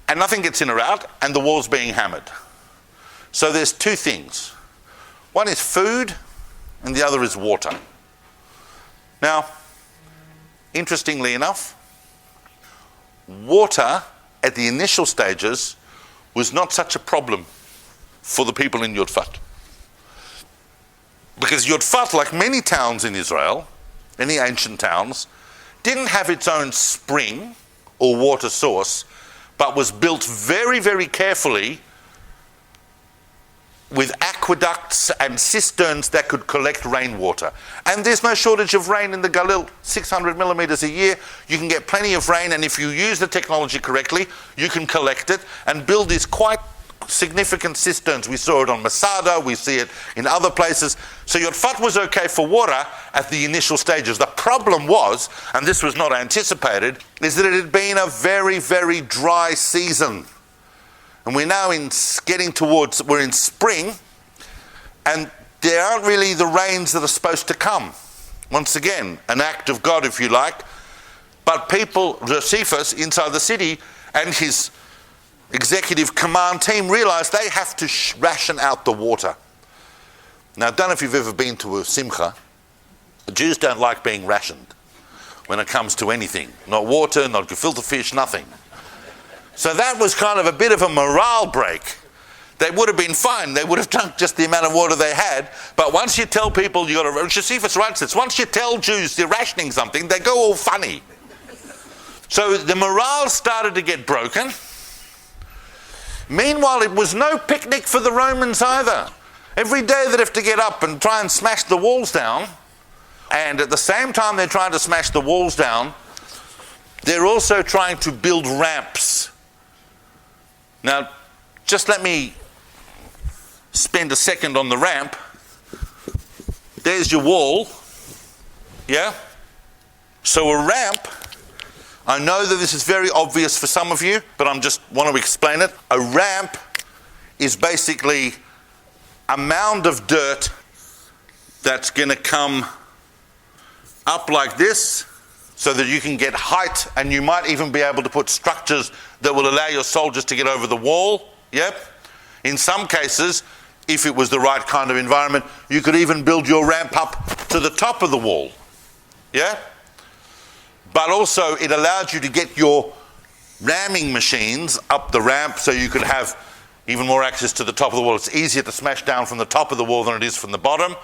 And nothing gets in or out, and the wall's being hammered. So there's two things. One is food, and the other is water. Now, interestingly enough, water at the initial stages was not such a problem for the people in Yodfat. Because Yodfat, like many towns in Israel, many ancient towns, didn't have its own spring or water source, but was built very, very carefully with aqueducts and cisterns that could collect rainwater. And there's no shortage of rain in the Galil, 600 millimeters a year. You can get plenty of rain, and if you use the technology correctly, you can collect it and build these quite significant cisterns. We saw it on Masada, we see it in other places. So Yodfat was okay for water at the initial stages. The problem was, and this was not anticipated, is that it had been a very, very dry season. And we're now we're in spring, and there aren't really the rains that are supposed to come. Once again, an act of God, if you like. But people, Josephus, inside the city, and his executive command team realized they have to ration out the water. Now, I don't know if you've ever been to a simcha. The Jews don't like being rationed when it comes to anything. Not water, not gefilte fish, nothing. So that was kind of a bit of a morale break. They would have been fine. They would have drunk just the amount of water they had. But once you tell people you got to, Josephus writes this, once you tell Jews you're rationing something, they go all funny. So the morale started to get broken. Meanwhile, it was no picnic for the Romans either. Every day they'd have to get up and try and smash the walls down. And at the same time they're trying to smash the walls down, they're also trying to build ramps. Now, just let me spend a second on the ramp. There's your wall. Yeah? So a ramp, I know that this is very obvious for some of you, but I just want to explain it. A ramp is basically a mound of dirt that's going to come up like this so that you can get height, and you might even be able to put structures that will allow your soldiers to get over the wall. Yep. In some cases, if it was the right kind of environment, you could even build your ramp up to the top of the wall. Yeah? But also it allowed you to get your ramming machines up the ramp so you could have even more access to the top of the wall. It's easier to smash down from the top of the wall than it is from the bottom.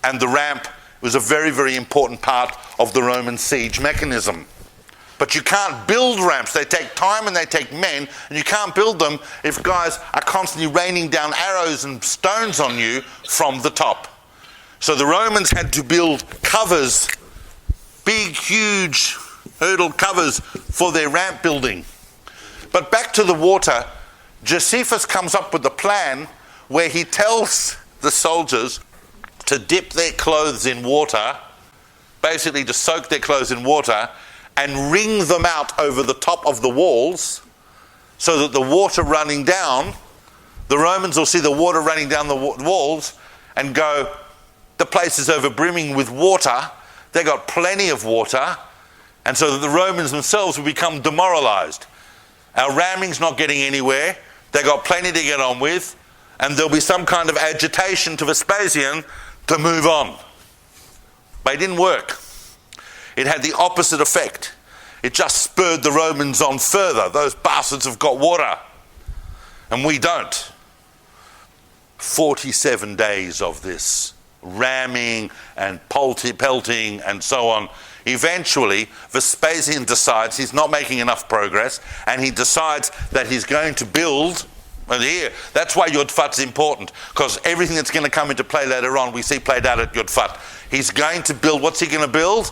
And the ramp was a very, very important part of the Roman siege mechanism. But you can't build ramps. They take time and they take men, and you can't build them if guys are constantly raining down arrows and stones on you from the top. So the Romans had to build covers, big, huge hurdle covers for their ramp building. But back to the water, Josephus comes up with a plan where he tells the soldiers to dip their clothes in water, basically to soak their clothes in water, and wring them out over the top of the walls so that the water running down The Romans will see the water running down the walls and go, the place is overbrimming with water. They got plenty of water. And so that the Romans themselves will become demoralized. Our ramming's not getting anywhere. They got plenty to get on with. And there'll be some kind of agitation to Vespasian to move on. But it didn't work. It had the opposite effect. It just spurred the Romans on further. Those bastards have got water. And we don't. 47 days of this ramming and pelting and so on. Eventually, Vespasian decides he's not making enough progress, and he decides that he's going to build. And here, that's why Yodfat's important, because everything that's going to come into play later on, we see played out at Yodfat. He's going to build, what's he going to build?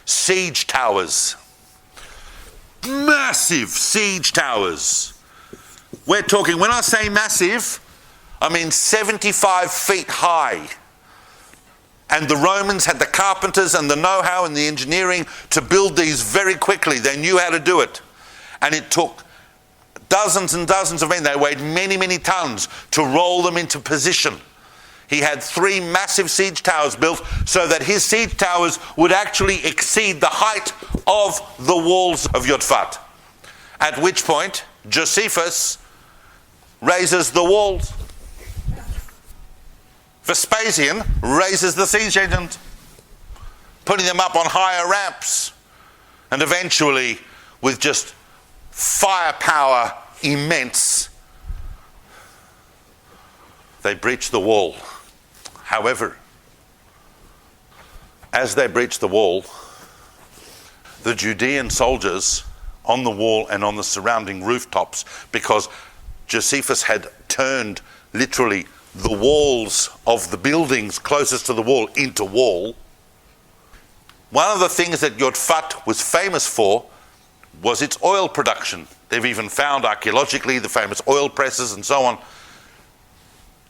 Siege towers. Massive siege towers. We're talking, when I say massive, I mean 75 feet high. And the Romans had the carpenters and the know-how and the engineering to build these very quickly. They knew how to do it. And it took dozens and dozens of men. They weighed many, many tons to roll them into position. He had 3 massive siege towers built so that his siege towers would actually exceed the height of the walls of Yodfat. At which point, Josephus raises the walls. Vespasian raises the siege engines, putting them up on higher ramps, and eventually, with just firepower immense, they breach the wall. However, as they breach the wall, the Judean soldiers on the wall and on the surrounding rooftops, because Josephus had turned literally the walls of the buildings closest to the wall into wall. One of the things that Yodfat was famous for was its oil production. They've even found archaeologically the famous oil presses and so on.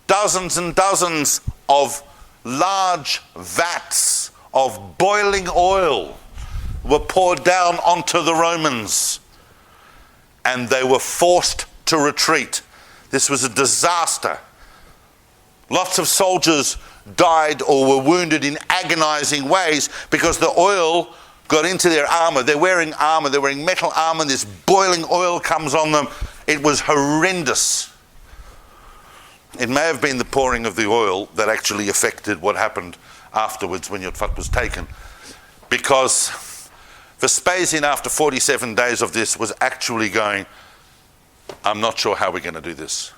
Dozens and dozens of large vats of boiling oil were poured down onto the Romans, and they were forced to retreat. This was a disaster. Lots of soldiers died or were wounded in agonizing ways because the oil got into their armor. They're wearing armor, they're wearing metal armor, this boiling oil comes on them. It was horrendous. It may have been the pouring of the oil that actually affected what happened afterwards when Yodfat was taken, because Vespasian, after 47 days of this, was actually going, I'm not sure how we're going to do this.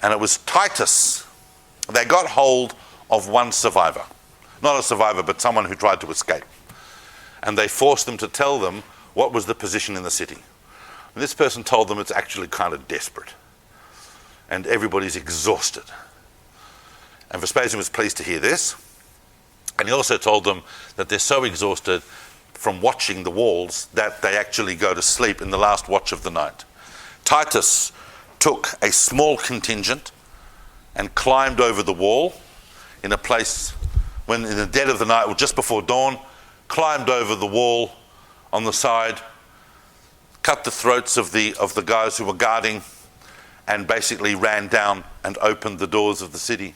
And it was Titus. They got hold of one survivor. Not a survivor, but someone who tried to escape. And they forced them to tell them what was the position in the city. And this person told them it's actually kind of desperate. And everybody's exhausted. And Vespasian was pleased to hear this. And he also told them that they're so exhausted from watching the walls that they actually go to sleep in the last watch of the night. Titus took a small contingent and climbed over the wall in a place when in the dead of the night, or just before dawn, climbed over the wall on the side, cut the throats of the guys who were guarding, and basically ran down and opened the doors of the city.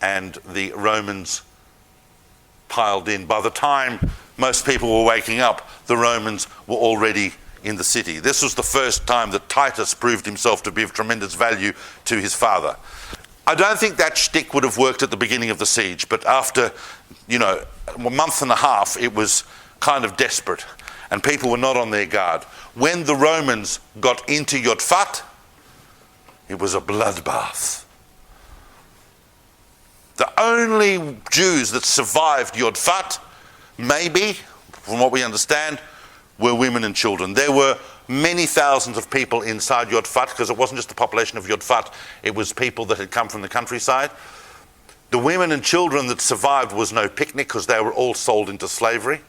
And the Romans piled in. By the time most people were waking up, the Romans were already in the city. This was the first time that Titus proved himself to be of tremendous value to his father. I don't think that shtick would have worked at the beginning of the siege, but after, a month and a half, it was kind of desperate, and people were not on their guard. When the Romans got into Yodfat, it was a bloodbath. The only Jews that survived Yodfat, maybe, from what we understand, were women and children. There were many thousands of people inside Yodfat, because it wasn't just the population of Yodfat, it was people that had come from the countryside. The women and children that survived was no picnic, because they were all sold into slavery.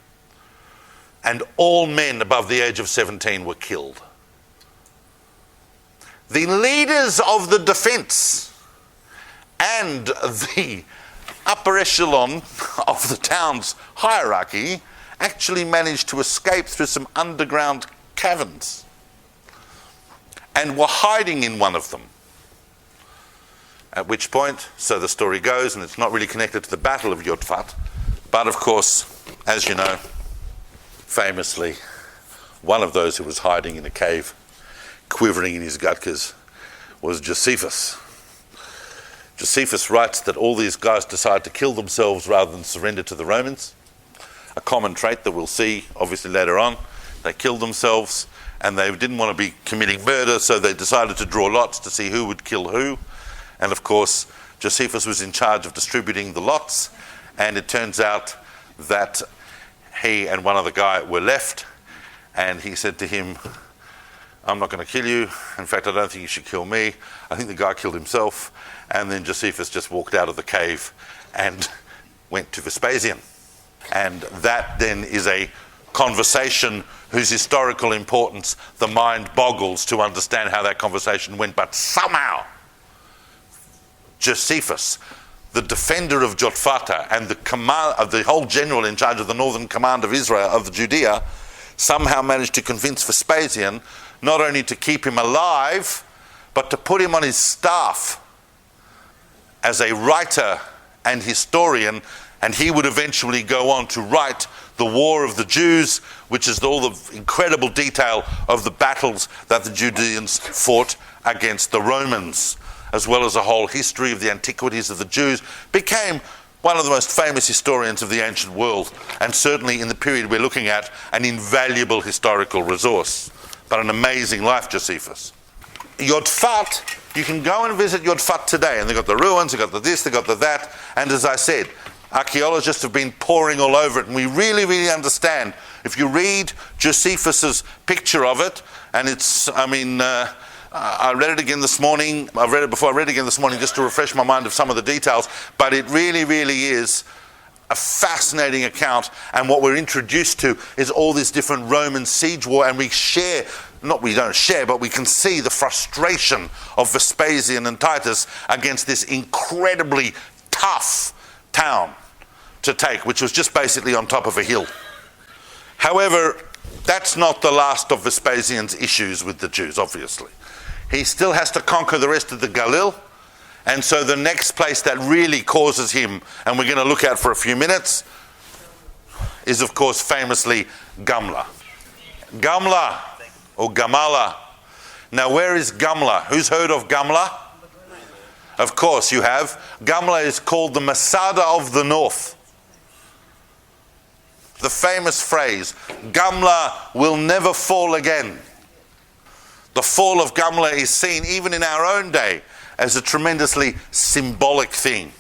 And all men above the age of 17 were killed. The leaders of the defense and the upper echelon of the town's hierarchy actually managed to escape through some underground caverns. and were hiding in one of them. At which point, so the story goes, and it's not really connected to the Battle of Yodfat, but of course, as you know, famously, one of those who was hiding in a cave, quivering in his gutkers, was Josephus. Josephus writes that all these guys decided to kill themselves rather than surrender to the Romans. A common trait that we'll see, obviously, later on. They killed themselves, and they didn't want to be committing murder, so they decided to draw lots to see who would kill who. And of course, Josephus was in charge of distributing the lots, and it turns out that he and one other guy were left, and he said to him, I'm not going to kill you. In fact, I don't think you should kill me. I think the guy killed himself. And then Josephus just walked out of the cave and went to Vespasian. And that then is a conversation whose historical importance the mind boggles to understand how that conversation went. But somehow, Josephus, the defender of Yodfat and the command of the whole general in charge of the northern command of Israel, of Judea, somehow managed to convince Vespasian not only to keep him alive, but to put him on his staff as a writer and historian, and he would eventually go on to write the War of the Jews, which is all the incredible detail of the battles that the Judeans fought against the Romans, as well as a whole history of the antiquities of the Jews. Became one of the most famous historians of the ancient world, and certainly in the period we're looking at, an invaluable historical resource. But an amazing life, Josephus. Yodfat, you can go and visit Yodfat today, and they've got the ruins, they've got the this, they've got the that, and as I said, archaeologists have been pouring all over it, and we really, really understand. If you read Josephus's picture of it, and it's, I read it again this morning. I've read it before. I read it again this morning just to refresh my mind of some of the details. But it really, really is a fascinating account. And what we're introduced to is all this different Roman siege war. And we don't share, but we can see the frustration of Vespasian and Titus against this incredibly tough town to take, which was just basically on top of a hill. However, that's not the last of Vespasian's issues with the Jews, obviously. He still has to conquer the rest of the Galilee, and so the next place that really causes him, and we're going to look at for a few minutes, is of course famously Gamla. Gamla, or Gamala. Now where is Gamla? Who's heard of Gamla? Of course you have. Gamla is called the Masada of the North. The famous phrase, Gamla will never fall again. The fall of Gamla is seen even in our own day as a tremendously symbolic thing.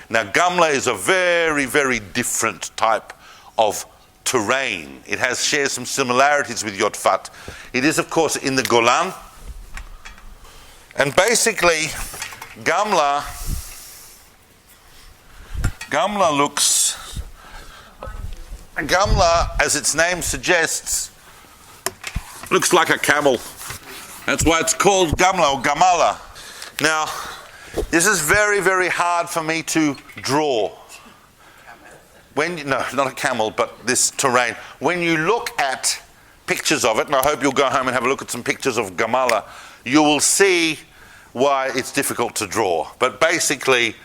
Now Gamla is a very, very different type of terrain. It shares some similarities with Yodfat. It is of course in the Golan. And basically Gamla as its name suggests, looks like a camel. That's why it's called Gamla or Gamala. Now, this is very, very hard for me to draw. No, not a camel, but this terrain. When you look at pictures of it, and I hope you'll go home and have a look at some pictures of Gamala, you will see why it's difficult to draw. But basically,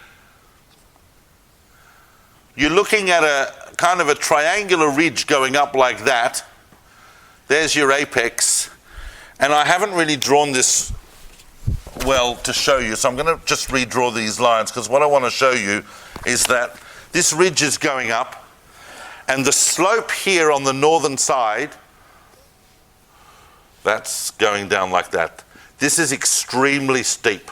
you're looking at a kind of a triangular ridge going up like that. There's your apex. And I haven't really drawn this well to show you, so I'm going to just redraw these lines, because what I want to show you is that this ridge is going up, and the slope here on the northern side, that's going down like that. This is extremely steep.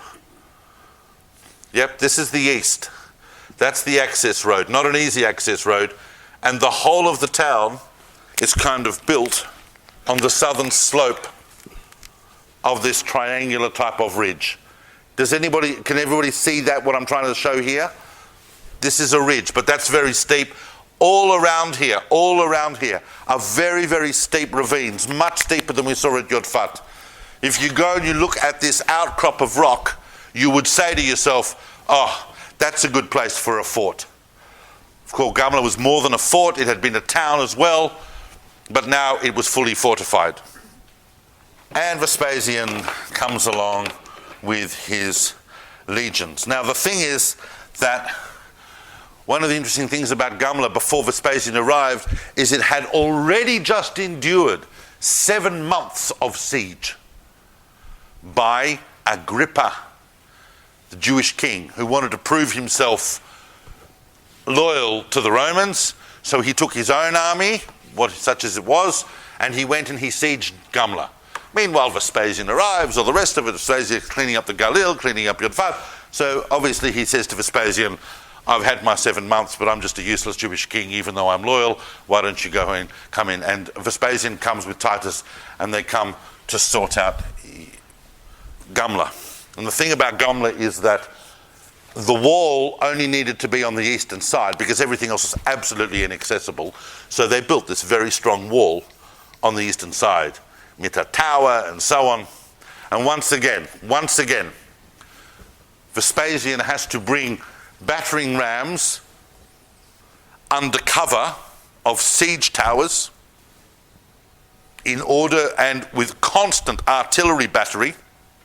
Yep, this is the east. That's the access road, not an easy access road, and the whole of the town is kind of built on the southern slope of this triangular type of ridge. Can everybody see that, what I'm trying to show here? This is a ridge, but that's very steep. All around here are very, very steep ravines, much steeper than we saw at Yodfat. If you go and you look at this outcrop of rock, you would say to yourself, oh, that's a good place for a fort. Of course, Gamla was more than a fort, it had been a town as well, but now it was fully fortified. And Vespasian comes along with his legions. Now the thing is that one of the interesting things about Gamla before Vespasian arrived is it had already just endured 7 months of siege by Agrippa, the Jewish king, who wanted to prove himself loyal to the Romans. So he took his own army, such as it was, and he went and he sieged Gamla. Meanwhile, Vespasian arrives, or the rest of it, Vespasian cleaning up the Galil, cleaning up Yodfat. So obviously he says to Vespasian, I've had my 7 months, but I'm just a useless Jewish king, even though I'm loyal. Why don't you come in? And Vespasian comes with Titus, and they come to sort out Gamla. And the thing about Gamla is that the wall only needed to be on the eastern side because everything else was absolutely inaccessible. So they built this very strong wall on the eastern side, with a tower and so on. And once again, Vespasian has to bring battering rams under cover of siege towers in order, and with constant artillery battery.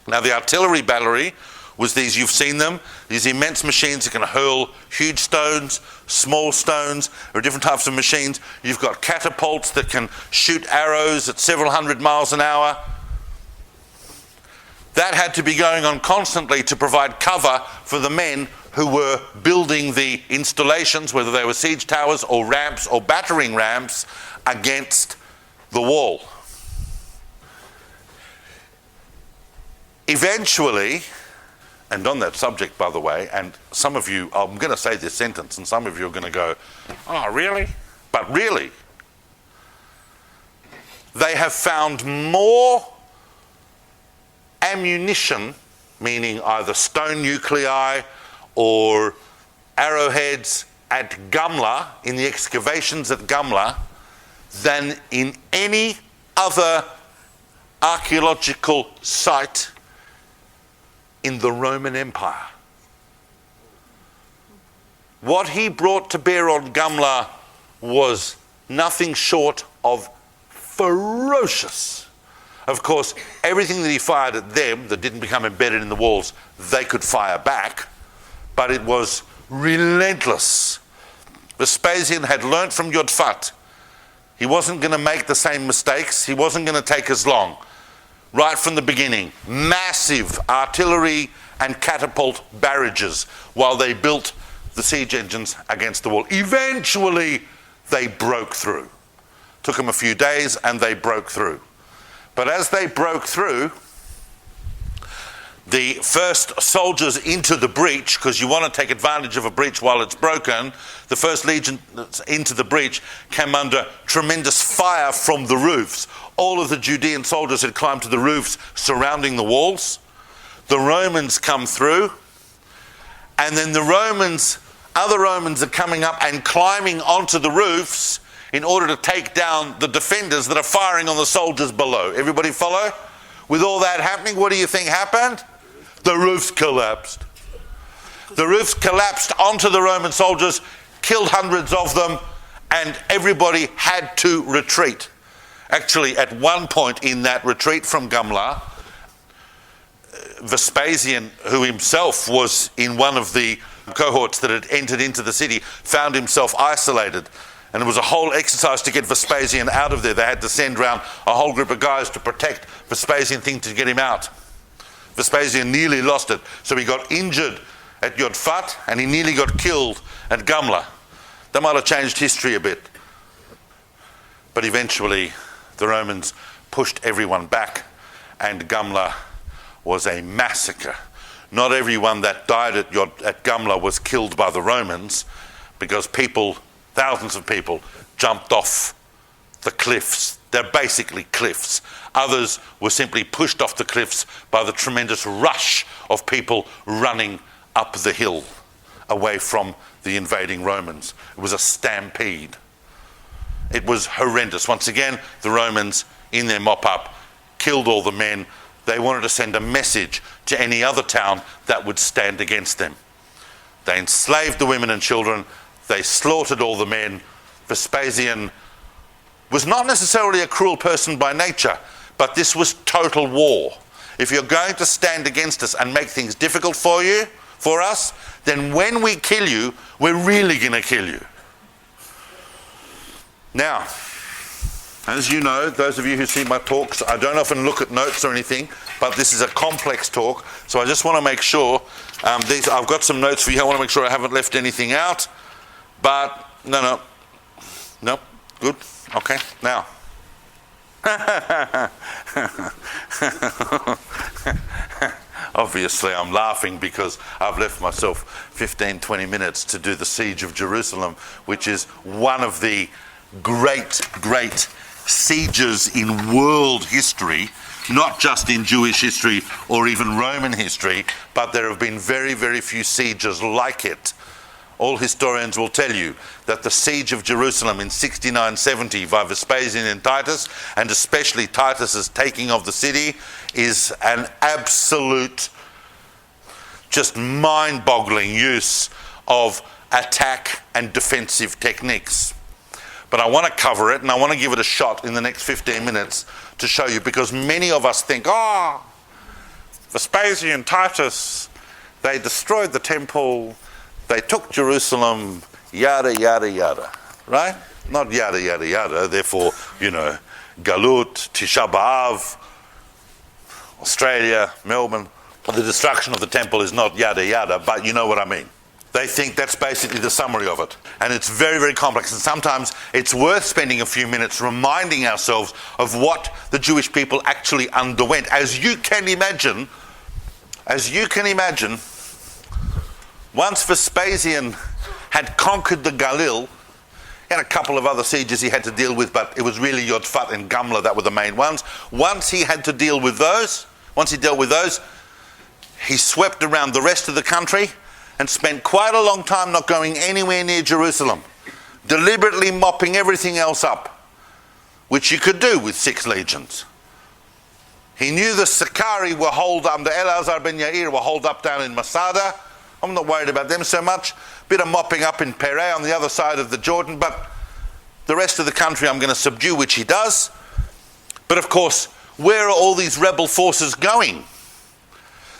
Now the artillery battery was these, you've seen them, these immense machines that can hurl huge stones, small stones. There are different types of machines. You've got catapults that can shoot arrows at several hundred miles an hour. That had to be going on constantly to provide cover for the men who were building the installations, whether they were siege towers or ramps or battering rams, against the wall. Eventually, and on that subject, by the way, and some of you, I'm going to say this sentence, and some of you are going to go, oh, really? But really, they have found more ammunition, meaning either stone nuclei or arrowheads at Gamla, in the excavations at Gamla, than in any other archaeological site in the Roman Empire. What he brought to bear on Gamla was nothing short of ferocious. Of course, everything that he fired at them that didn't become embedded in the walls, they could fire back, but it was relentless. Vespasian had learnt from Yodfat. He wasn't going to make the same mistakes. He wasn't going to take as long. Right from the beginning, massive artillery and catapult barrages while they built the siege engines against the wall. Eventually, they broke through. Took them a few days and they broke through. But as they broke through, the first soldiers into the breach, because you want to take advantage of a breach while it's broken, the first legion into the breach came under tremendous fire from the roofs. All of the Judean soldiers had climbed to the roofs surrounding the walls. The Romans come through, and then the other Romans are coming up and climbing onto the roofs in order to take down the defenders that are firing on the soldiers below. Everybody follow? With all that happening, what do you think happened? The roofs collapsed. The roofs collapsed onto the Roman soldiers, killed hundreds of them, and everybody had to retreat. Actually, at one point in that retreat from Gamla, Vespasian, who himself was in one of the cohorts that had entered into the city, found himself isolated. And it was a whole exercise to get Vespasian out of there. They had to send around a whole group of guys to protect Vespasian, to get him out. Vespasian nearly lost it. So he got injured at Yodfat and he nearly got killed at Gamla. That might have changed history a bit. But eventually the Romans pushed everyone back and Gamla was a massacre. Not everyone that died at Gamla was killed by the Romans, because thousands of people jumped off the cliffs. They're basically cliffs. Others were simply pushed off the cliffs by the tremendous rush of people running up the hill away from the invading Romans. It was a stampede. It was horrendous. Once again, the Romans, in their mop-up, killed all the men. They wanted to send a message to any other town that would stand against them. They enslaved the women and children. They slaughtered all the men. Vespasian was not necessarily a cruel person by nature, but this was total war. If you're going to stand against us and make things difficult for us, then when we kill you, we're really going to kill you. Now, as you know, those of you who see my talks, I don't often look at notes or anything, but this is a complex talk, so I just want to make sure, I've got some notes for you. I want to make sure I haven't left anything out, but no, good, okay, now. Obviously I'm laughing because I've left myself 15-20 minutes to do the siege of Jerusalem, which is one of the great sieges in world history, not just in Jewish history or even Roman history, but there have been very few sieges like it. All historians will tell you that the siege of Jerusalem in 69-70 by Vespasian and Titus, and especially Titus's taking of the city, is an absolute, just mind-boggling use of attack and defensive techniques. But I want to cover it, and I want to give it a shot in the next 15 minutes to show you, because many of us think, Vespasian, Titus, they destroyed the temple, they took Jerusalem, yada, yada, yada, right? Not yada, yada, yada, therefore, Galut, Tisha B'Av, Australia, Melbourne. The destruction of the temple is not yada, yada, but you know what I mean. They think that's basically the summary of it. And it's very complex. And sometimes it's worth spending a few minutes reminding ourselves of what the Jewish people actually underwent. As you can imagine, once Vespasian had conquered the Galil, he had a couple of other sieges he had to deal with, but it was really Yodfat and Gamla that were the main ones. Once he dealt with those, he swept around the rest of the country and spent quite a long time not going anywhere near Jerusalem, deliberately mopping everything else up, which you could do with 6 legions. He knew the Sakari were holed up, the Elazar ben Yair were holed up down in Masada. I'm not worried about them so much. Bit of mopping up in Perez on the other side of the Jordan, but the rest of the country I'm going to subdue, which he does. But of course, where are all these rebel forces going?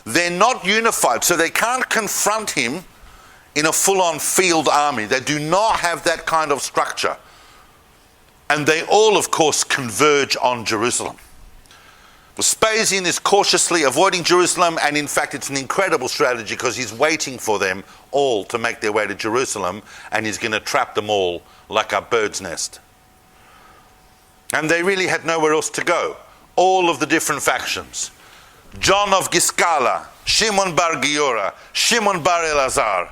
They're not unified, so they can't confront him in a full-on field army. They do not have that kind of structure. And they all, of course, converge on Jerusalem. Vespasian is cautiously avoiding Jerusalem, and in fact it's an incredible strategy because he's waiting for them all to make their way to Jerusalem, and he's going to trap them all like a bird's nest. And they really had nowhere else to go. All of the different factions. John of Giscala, Shimon bar Giora, Shimon bar Elazar,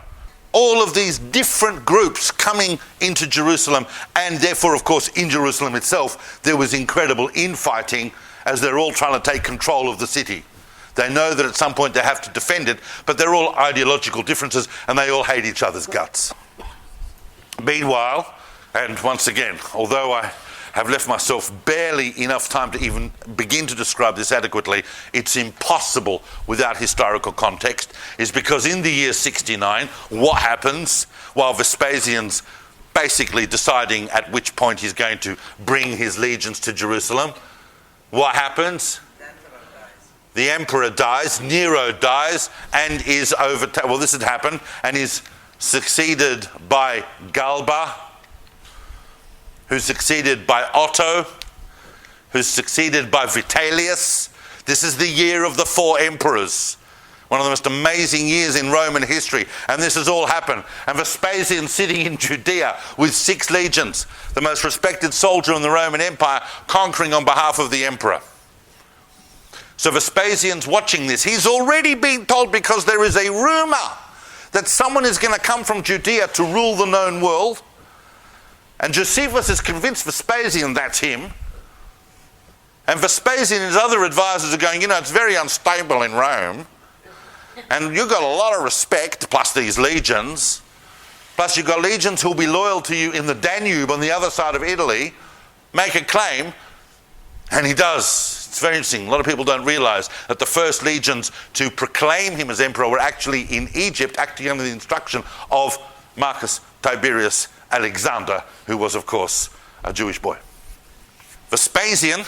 all of these different groups coming into Jerusalem, and therefore, of course, in Jerusalem itself, there was incredible infighting as they're all trying to take control of the city. They know that at some point they have to defend it, but they're all ideological differences, and they all hate each other's guts. Meanwhile, and once again, although I have left myself barely enough time to even begin to describe this adequately, it's impossible without historical context, is because in the year 69, what happens while Vespasian's basically deciding at which point he's going to bring his legions to Jerusalem? What happens? The emperor dies, Nero dies, and is overtaken. Well, this had happened, and is succeeded by Galba, who's succeeded by Otto, who's succeeded by Vitellius. This is the year of the 4 emperors. One of the most amazing years in Roman history. And this has all happened. And Vespasian sitting in Judea with 6 legions, the most respected soldier in the Roman Empire, conquering on behalf of the emperor. So Vespasian's watching this. He's already been told, because there is a rumor that someone is going to come from Judea to rule the known world. And Josephus is convinced Vespasian that's him. And Vespasian and his other advisors are going, it's very unstable in Rome. And you've got a lot of respect, plus these legions. Plus you've got legions who'll be loyal to you in the Danube on the other side of Italy. Make a claim. And he does. It's very interesting. A lot of people don't realise that the first legions to proclaim him as emperor were actually in Egypt, acting under the instruction of Marcus Tiberius Alexander, who was, of course, a Jewish boy. Vespasian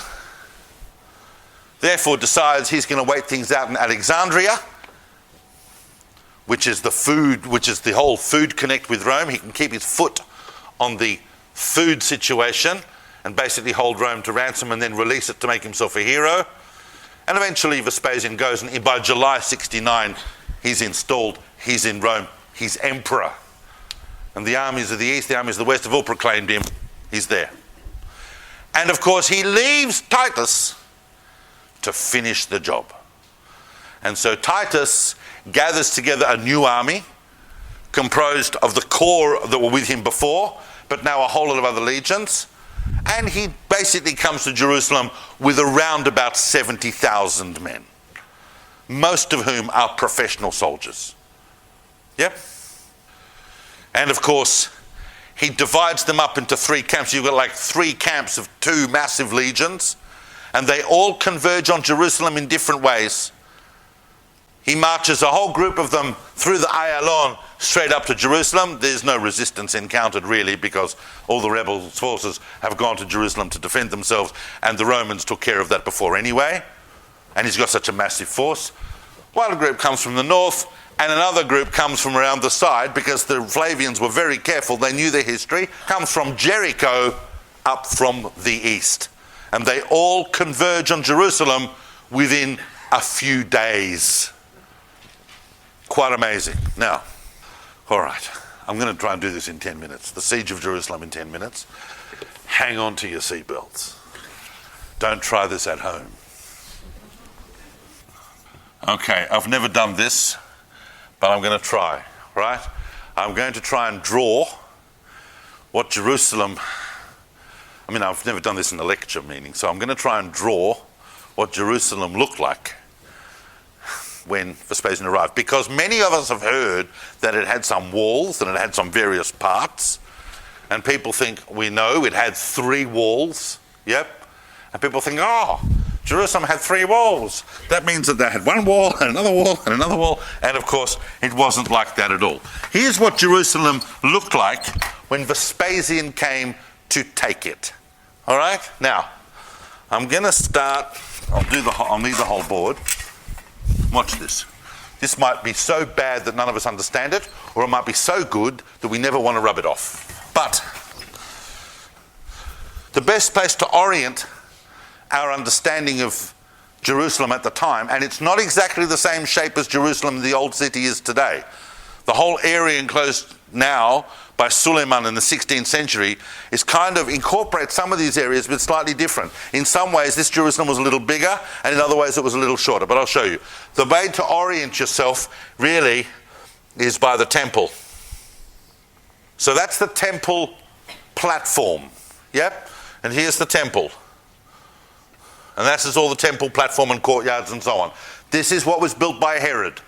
therefore decides he's going to wait things out in Alexandria, which is the whole food connect with Rome. He can keep his foot on the food situation and basically hold Rome to ransom and then release it to make himself a hero. And eventually Vespasian goes, and by July 69, he's installed, he's in Rome, he's emperor. And the armies of the east, the armies of the west have all proclaimed him, he's there. And of course he leaves Titus to finish the job. And so Titus gathers together a new army composed of the core that were with him before, but now a whole lot of other legions. And he basically comes to Jerusalem with around about 70,000 men, most of whom are professional soldiers. Yep. And of course, he divides them up into 3 camps. You've got like 3 camps of 2 massive legions, and they all converge on Jerusalem in different ways. He marches a whole group of them through the Ayalon straight up to Jerusalem. There's no resistance encountered really, because all the rebel forces have gone to Jerusalem to defend themselves, and the Romans took care of that before anyway. And he's got such a massive force. One group comes from the north, and another group comes from around the side, because the Flavians were very careful. They knew their history. Comes from Jericho up from the east. And they all converge on Jerusalem within a few days. Quite amazing. Now, all right, I'm going to try and do this in 10 minutes. The siege of Jerusalem in 10 minutes. Hang on to your seatbelts. Don't try this at home. Okay, I've never done this, but I'm going to try, right? I'm going to try and draw what Jerusalem... I've never done this in a lecture meeting, so I'm going to try and draw what Jerusalem looked like when Vespasian arrived, because many of us have heard that it had some walls and it had some various parts, and people think we know it had 3 walls. Yep. And people think, Jerusalem had 3 walls. That means that they had 1 wall and another wall and another wall, and of course it wasn't like that at all. Here's what Jerusalem looked like when Vespasian came to take it. All right? Now, I'm going to start, I'll need the whole board. Watch this. This might be so bad that none of us understand it, or it might be so good that we never want to rub it off. But the best place to orient our understanding of Jerusalem at the time, and it's not exactly the same shape as Jerusalem, the old city, is today. The whole area enclosed now by Suleiman in the 16th century is kind of incorporates some of these areas, but slightly different. In some ways, this Jerusalem was a little bigger, and in other ways it was a little shorter, but I'll show you. The way to orient yourself really is by the temple. So that's the temple platform. Yep. And here's the temple. And this is all the temple platform and courtyards and so on. This is what was built by Herod.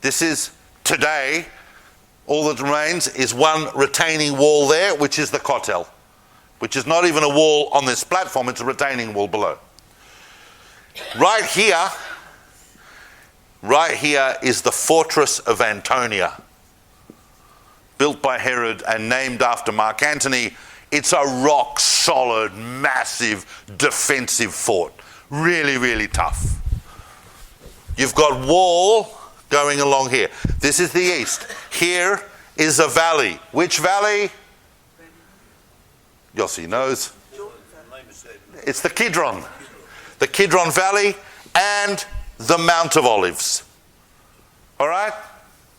This is today, all that remains is one retaining wall there, which is the Kotel, which is not even a wall on this platform, it's a retaining wall below. Right here is the fortress of Antonia, built by Herod and named after Mark Antony. It's a rock solid, massive, defensive fort. Really, really tough. You've got wall going along here. This is the east. Here is a valley. Which valley? Yossi knows. It's the Kidron. The Kidron Valley and the Mount of Olives. All right?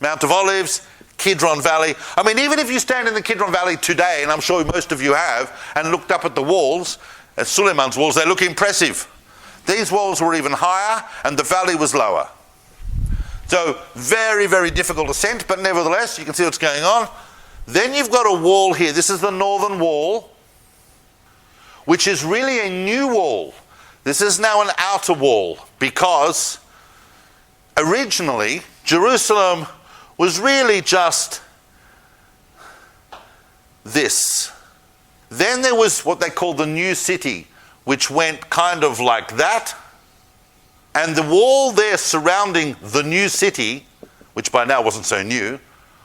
Mount of Olives, Kidron Valley. Even if you stand in the Kidron Valley today, and I'm sure most of you have, and looked up at the walls, at Suleiman's walls, they look impressive. These walls were even higher, and the valley was lower. So very, very difficult ascent, but nevertheless, you can see what's going on. Then you've got a wall here. This is the northern wall, which is really a new wall. This is now an outer wall, because originally Jerusalem was really just this. Then there was what they call the new city, which went kind of like that. And the wall there surrounding the new city, which by now wasn't so new,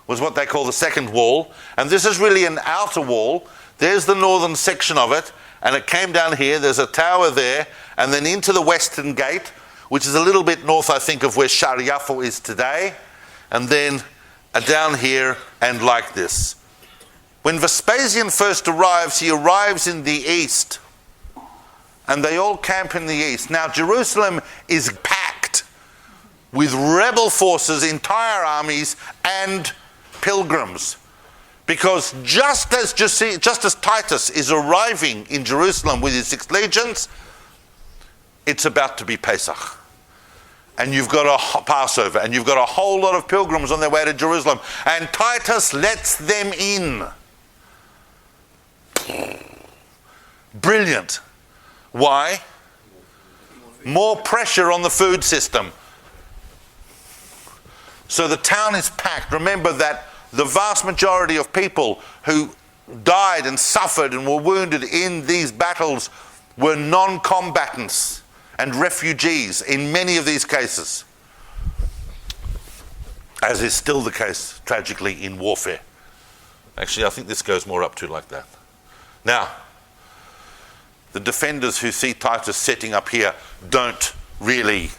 was what they call the second wall. And this is really an outer wall. There's the northern section of it. and it came down here. There's a tower there, and then into the western gate, which is a little bit north, I think, of where Shar Yafo is today, and then down here and like this. When Vespasian first arrives, he arrives in the east, and they all camp in the east. Now, Jerusalem is packed with rebel forces, entire armies, and pilgrims. Because just as Titus is arriving in Jerusalem with his 6 legions, it's about to be Pesach. And you've got a Passover, and you've got a whole lot of pilgrims on their way to Jerusalem. And Titus lets them in. Brilliant. Why? More pressure on the food system. So the town is packed. Remember that the vast majority of people who died and suffered and were wounded in these battles were non-combatants and refugees in many of these cases, as is still the case, tragically, in warfare. Actually, I think this goes more up to like that. Now, the defenders who see Titus setting up here don't really...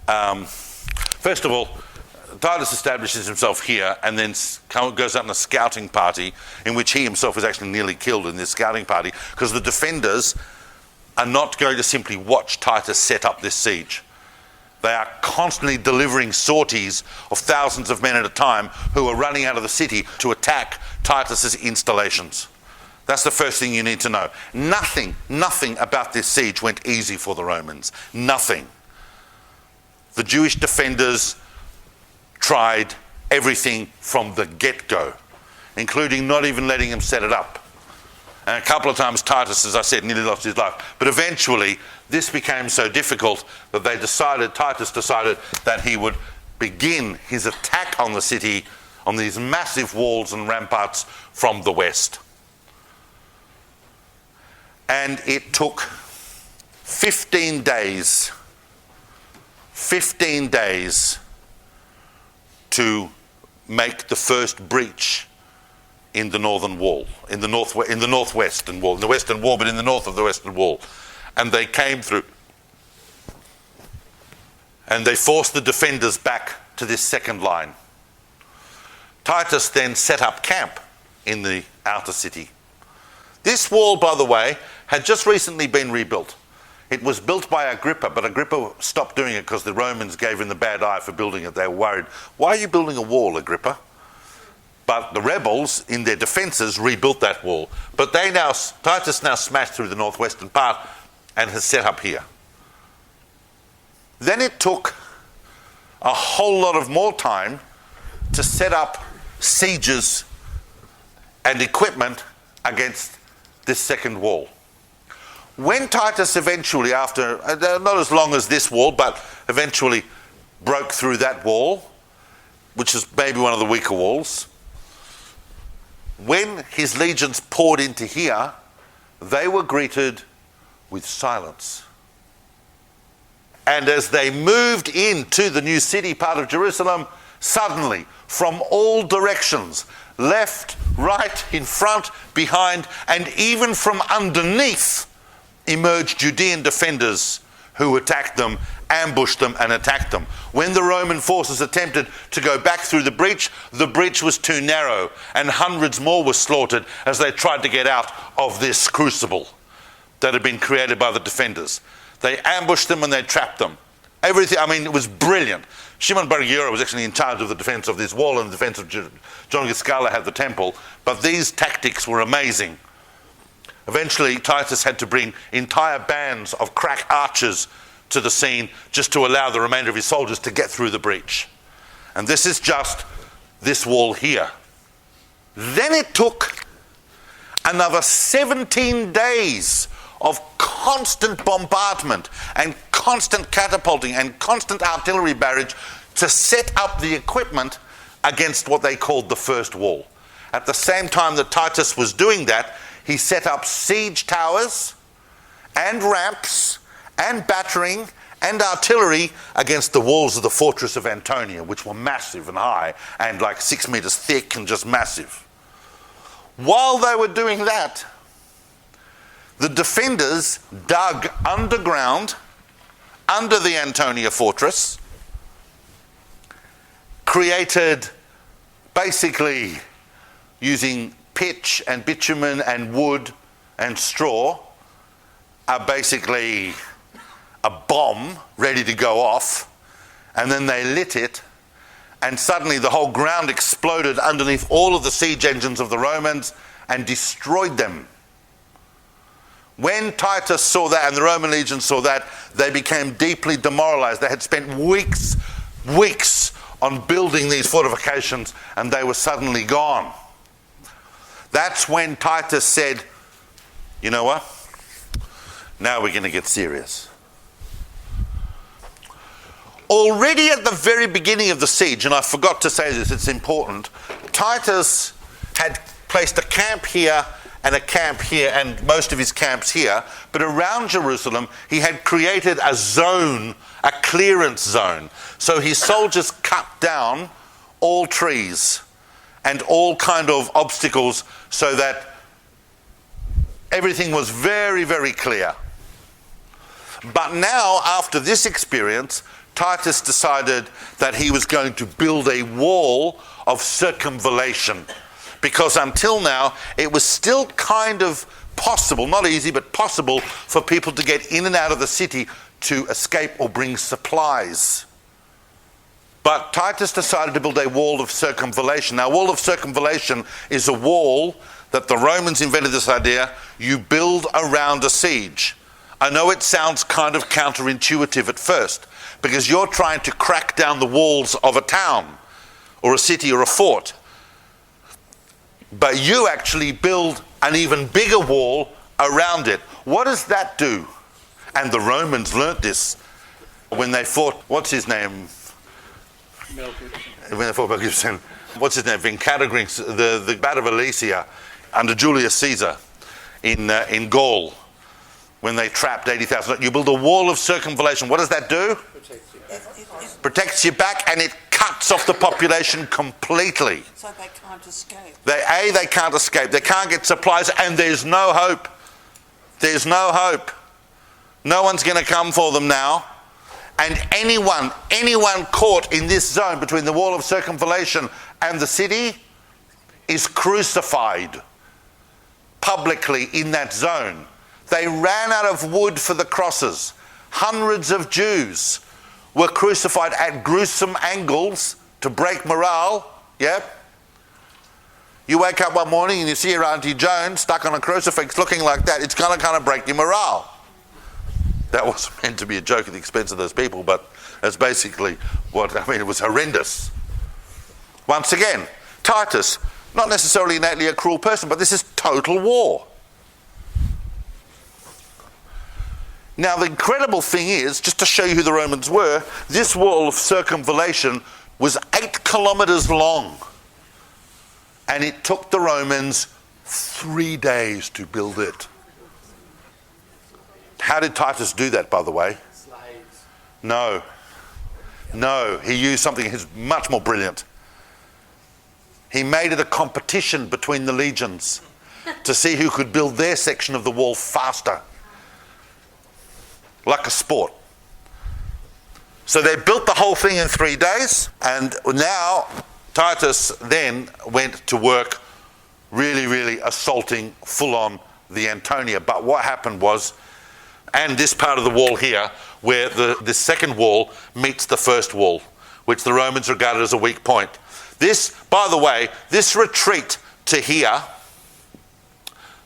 first of all, Titus establishes himself here and then goes out on a scouting party in which he himself is actually nearly killed in this scouting party, because the defenders are not going to simply watch Titus set up this siege. They are constantly delivering sorties of thousands of men at a time who are running out of the city to attack Titus's installations. That's the first thing you need to know. Nothing about this siege went easy for the Romans. Nothing. The Jewish defenders tried everything from the get-go, including not even letting him set it up. And a couple of times Titus, as I said, nearly lost his life. But eventually this became so difficult that Titus decided that he would begin his attack on the city, on these massive walls and ramparts from the west. And it took 15 days to make the first breach in the northern wall, in the northwestern wall, in the western wall, but in the north of the western wall. And they came through. And they forced the defenders back to this second line. Titus then set up camp in the outer city. This wall, by the way, had just recently been rebuilt. It was built by Agrippa, but Agrippa stopped doing it because the Romans gave him the bad eye for building it. They were worried. Why are you building a wall, Agrippa? But the rebels, in their defences, rebuilt that wall. But Titus now smashed through the northwestern part and has set up here. Then it took a whole lot of more time to set up sieges and equipment against this second wall. When Titus eventually, after, not as long as this wall, but eventually broke through that wall, which is maybe one of the weaker walls, when his legions poured into here, they were greeted with silence. And as they moved into the new city part of Jerusalem, suddenly, from all directions, left, right, in front, behind, and even from underneath, emerged Judean defenders who attacked them, ambushed them, and attacked them. When the Roman forces attempted to go back through the breach was too narrow, and hundreds more were slaughtered as they tried to get out of this crucible that had been created by the defenders. They ambushed them and they trapped them. Everything, it was brilliant. Shimon bar Yochai was actually in charge of the defense of this wall, and the defense of John Giscala had the temple, but these tactics were amazing. Eventually, Titus had to bring entire bands of crack archers to the scene just to allow the remainder of his soldiers to get through the breach. And this is just this wall here. Then it took another 17 days of constant bombardment and constant catapulting and constant artillery barrage to set up the equipment against what they called the first wall. At the same time that Titus was doing that, he set up siege towers and ramps and battering and artillery against the walls of the fortress of Antonia, which were massive and high and like 6 meters thick and just massive. While they were doing that, the defenders dug underground, under the Antonia fortress, created, basically using pitch and bitumen and wood and straw, basically a bomb ready to go off, and then they lit it, and suddenly the whole ground exploded underneath all of the siege engines of the Romans and destroyed them. When Titus saw that and the Roman legion saw that, they became deeply demoralized. They had spent weeks on building these fortifications, and they were suddenly gone. That's when Titus said, you know what? Now we're going to get serious. Already at the very beginning of the siege, and I forgot to say this, it's important, Titus had placed a camp here and a camp here, and most of his camps here, but around Jerusalem he had created a zone, a clearance zone. So his soldiers cut down all trees and all kind of obstacles so that everything was very, very clear. But now, after this experience, Titus decided that he was going to build a wall of circumvallation, because until now it was still kind of possible, not easy, but possible for people to get in and out of the city to escape or bring supplies. But Titus decided to build a wall of circumvallation. Now, a wall of circumvallation is a wall that the Romans invented this idea, you build around a siege. I know it sounds kind of counterintuitive at first, because you're trying to crack down the walls of a town or a city or a fort. But you actually build an even bigger wall around it. What does that do? And the Romans learnt this when they fought, what's his name? When they fought Mel Gibson. What's his name? The Battle of Alesia under Julius Caesar in Gaul, when they trapped 80,000. You build a wall of circumvallation. What does that do? Protects your back, and it cuts off the population completely. So they can't escape. They can't escape. They can't get supplies, and there's no hope. There's no hope. No one's going to come for them now. And anyone caught in this zone between the wall of circumvallation and the city is crucified publicly in that zone. They ran out of wood for the crosses. Hundreds of Jews were crucified at gruesome angles to break morale. Yep. You wake up one morning and you see your Auntie Joan stuck on a crucifix looking like that. It's going to kind of break your morale. That wasn't meant to be a joke at the expense of those people, but that's basically it was horrendous. Once again, Titus, not necessarily innately a cruel person, but this is total war. Now, the incredible thing is, just to show you who the Romans were, this wall of circumvallation was 8 kilometers long. And it took the Romans 3 days to build it. How did Titus do that, by the way? Slaves. No, he used something much more brilliant. He made it a competition between the legions to see who could build their section of the wall faster. Like a sport. So they built the whole thing in 3 days, and now Titus then went to work really assaulting full on the Antonia. But what happened was, and this part of the wall here, where the second wall meets the first wall, which the Romans regarded as a weak point. This, by the way, this retreat to here,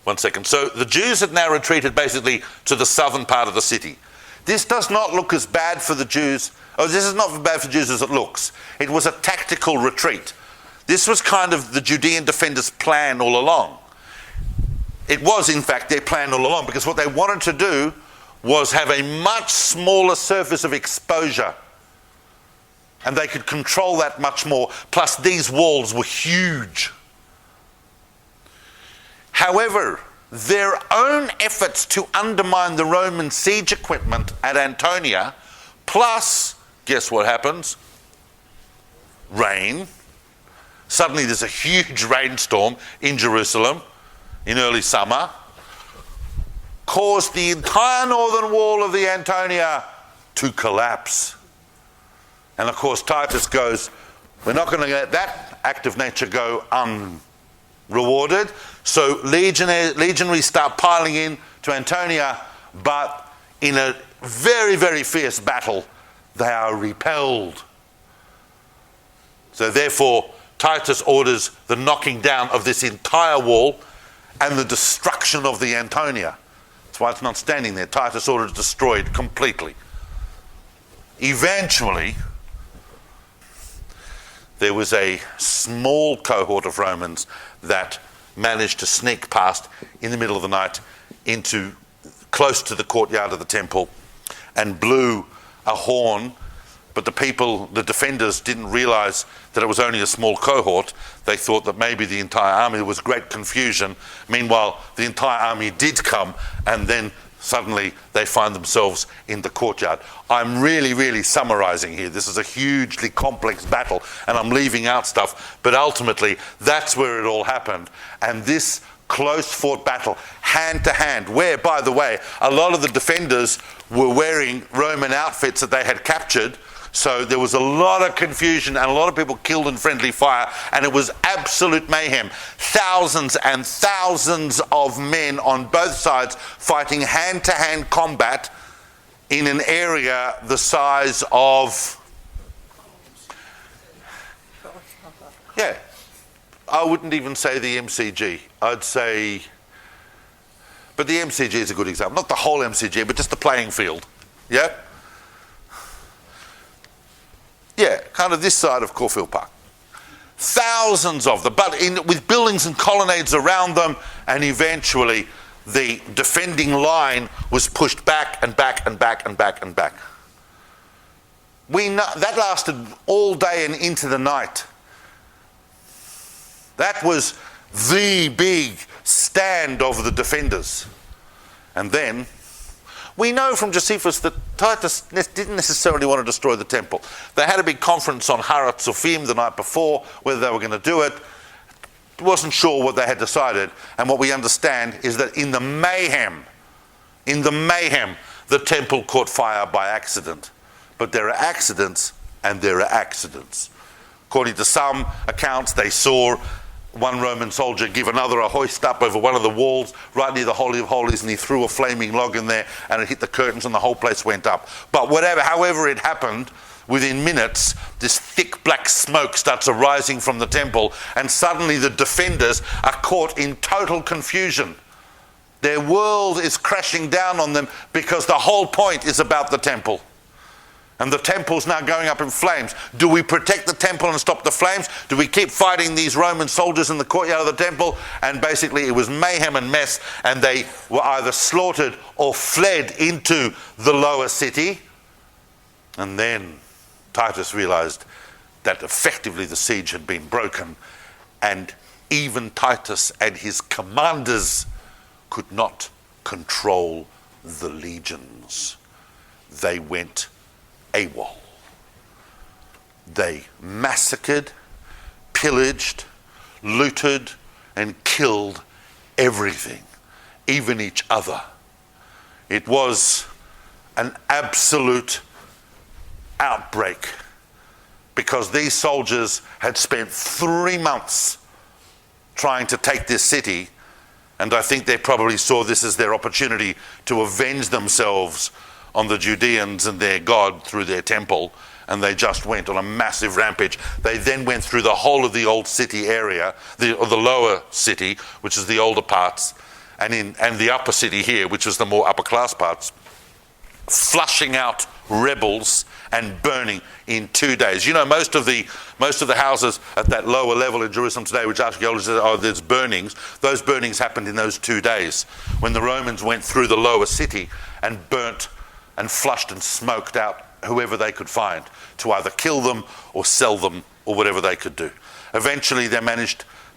one second. So the Jews had now retreated basically to the southern part of the city. This does not look as bad for the Jews. Oh, this is not as bad for Jews as it looks. It was a tactical retreat. This was kind of the Judean defenders' plan all along. It was, in fact, their plan all along, because what they wanted to do was have a much smaller surface of exposure. And they could control that much more. Plus, these walls were huge. However, their own efforts to undermine the Roman siege equipment at Antonia, plus, guess what happens? Rain. Suddenly there's a huge rainstorm in Jerusalem in early summer, caused the entire northern wall of the Antonia to collapse. And of course Titus goes, we're not going to let that act of nature go unrewarded. So legionaries start piling in to Antonia, but in a very, very fierce battle, they are repelled. So therefore, Titus orders the knocking down of this entire wall and the destruction of the Antonia. That's why it's not standing there. Titus ordered it destroyed completely. Eventually, there was a small cohort of Romans that managed to sneak past in the middle of the night into close to the courtyard of the temple and blew a horn. But the defenders didn't realize that it was only a small cohort. They thought that maybe the entire army, there was great confusion. Meanwhile, the entire army did come, and then suddenly they find themselves in the courtyard. I'm really, really summarizing here. This is a hugely complex battle, and I'm leaving out stuff. But ultimately, that's where it all happened. And this close fought battle, hand to hand, where, by the way, a lot of the defenders were wearing Roman outfits that they had captured. So there was a lot of confusion and a lot of people killed in friendly fire, and it was absolute mayhem. Thousands and thousands of men on both sides fighting hand-to-hand combat in an area the size of... Yeah, I wouldn't even say the MCG. I'd say... But the MCG is a good example. Not the whole MCG, but just the playing field. Yeah? Yeah, kind of this side of Caulfield Park. Thousands of them, but with buildings and colonnades around them, and eventually the defending line was pushed back and back and back and back and back. We know that lasted all day and into the night. That was the big stand of the defenders. And then we know from Josephus that Titus didn't necessarily want to destroy the temple. They had a big conference on Harat Sophim the night before, whether they were going to do it. Wasn't sure what they had decided. And what we understand is that in the mayhem, the temple caught fire by accident. But there are accidents and there are accidents. According to some accounts, they saw one Roman soldier give another a hoist up over one of the walls right near the Holy of Holies, and he threw a flaming log in there and it hit the curtains and the whole place went up. But however it happened, within minutes this thick black smoke starts arising from the temple, and suddenly the defenders are caught in total confusion. Their world is crashing down on them because the whole point is about the temple. And the temple's now going up in flames. Do we protect the temple and stop the flames? Do we keep fighting these Roman soldiers in the courtyard of the temple? And basically it was mayhem and mess, and they were either slaughtered or fled into the lower city. And then Titus realized that effectively the siege had been broken, and even Titus and his commanders could not control the legions. They went AWOL. They massacred, pillaged, looted, and killed everything, even each other. It was an absolute outbreak because these soldiers had spent 3 months trying to take this city, and I think they probably saw this as their opportunity to avenge themselves on the Judeans and their God through their temple, and they just went on a massive rampage. They then went through the whole of the old city area, the lower city, which is the older parts, and the upper city here, which is the more upper class parts, flushing out rebels and burning in 2 days. You know, most of the houses at that lower level in Jerusalem today, which archaeologists say, there's burnings, those burnings happened in those 2 days when the Romans went through the lower city and burnt and flushed and smoked out whoever they could find to either kill them or sell them or whatever they could do. Eventually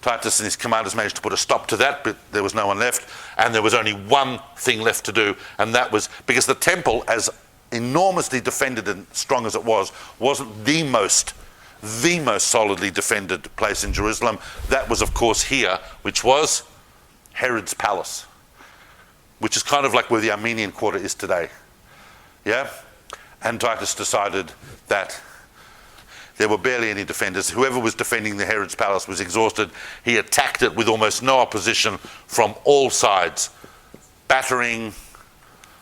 Titus and his commanders managed to put a stop to that, but there was no one left, and there was only one thing left to do, and that was because the temple, as enormously defended and strong as it was, wasn't the most solidly defended place in Jerusalem. That was, of course, here, which was Herod's palace. which is kind of like where the Armenian quarter is today. Yeah? And Titus decided that there were barely any defenders. Whoever was defending the Herod's palace was exhausted. He attacked it with almost no opposition from all sides. Battering,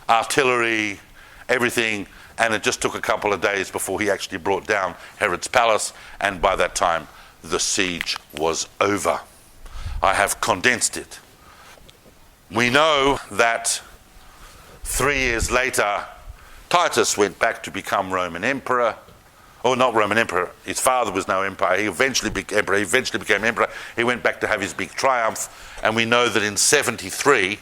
artillery, everything. And it just took a couple of days before he actually brought down Herod's palace. And by that time, the siege was over. I have condensed it. We know that 3 years later, Titus went back to become Roman emperor. Or not Roman emperor, his father was no emperor. He eventually became emperor. He went back to have his big triumph. And we know that in 73,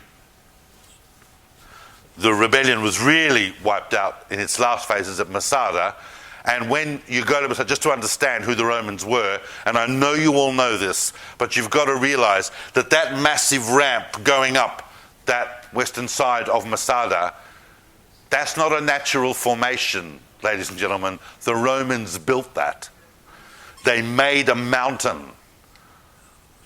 the rebellion was really wiped out in its last phases at Masada. And when you go to Masada, just to understand who the Romans were, and I know you all know this, but you've got to realize that that massive ramp going up that western side of Masada, that's not a natural formation, ladies and gentlemen. The Romans built that. They made a mountain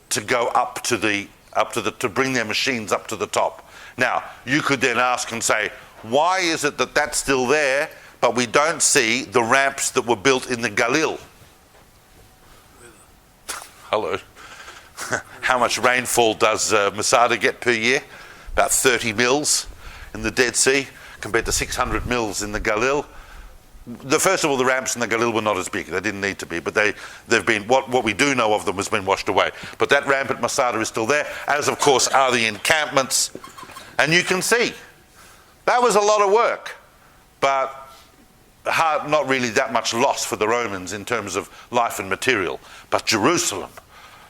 to go up to to bring their machines up to the top. Now, you could then ask and say, why is it that that's still there, but we don't see the ramps that were built in the Galil? Hello. How much rainfall does Masada get per year? About 30 mils in the Dead Sea, compared to 600 mils in the Galil. First of all, the ramps in the Galil were not as big. They didn't need to be, but they've been, what we do know of them has been washed away. But that ramp at Masada is still there, as of course are the encampments. And you can see, that was a lot of work, but not really that much loss for the Romans in terms of life and material. But Jerusalem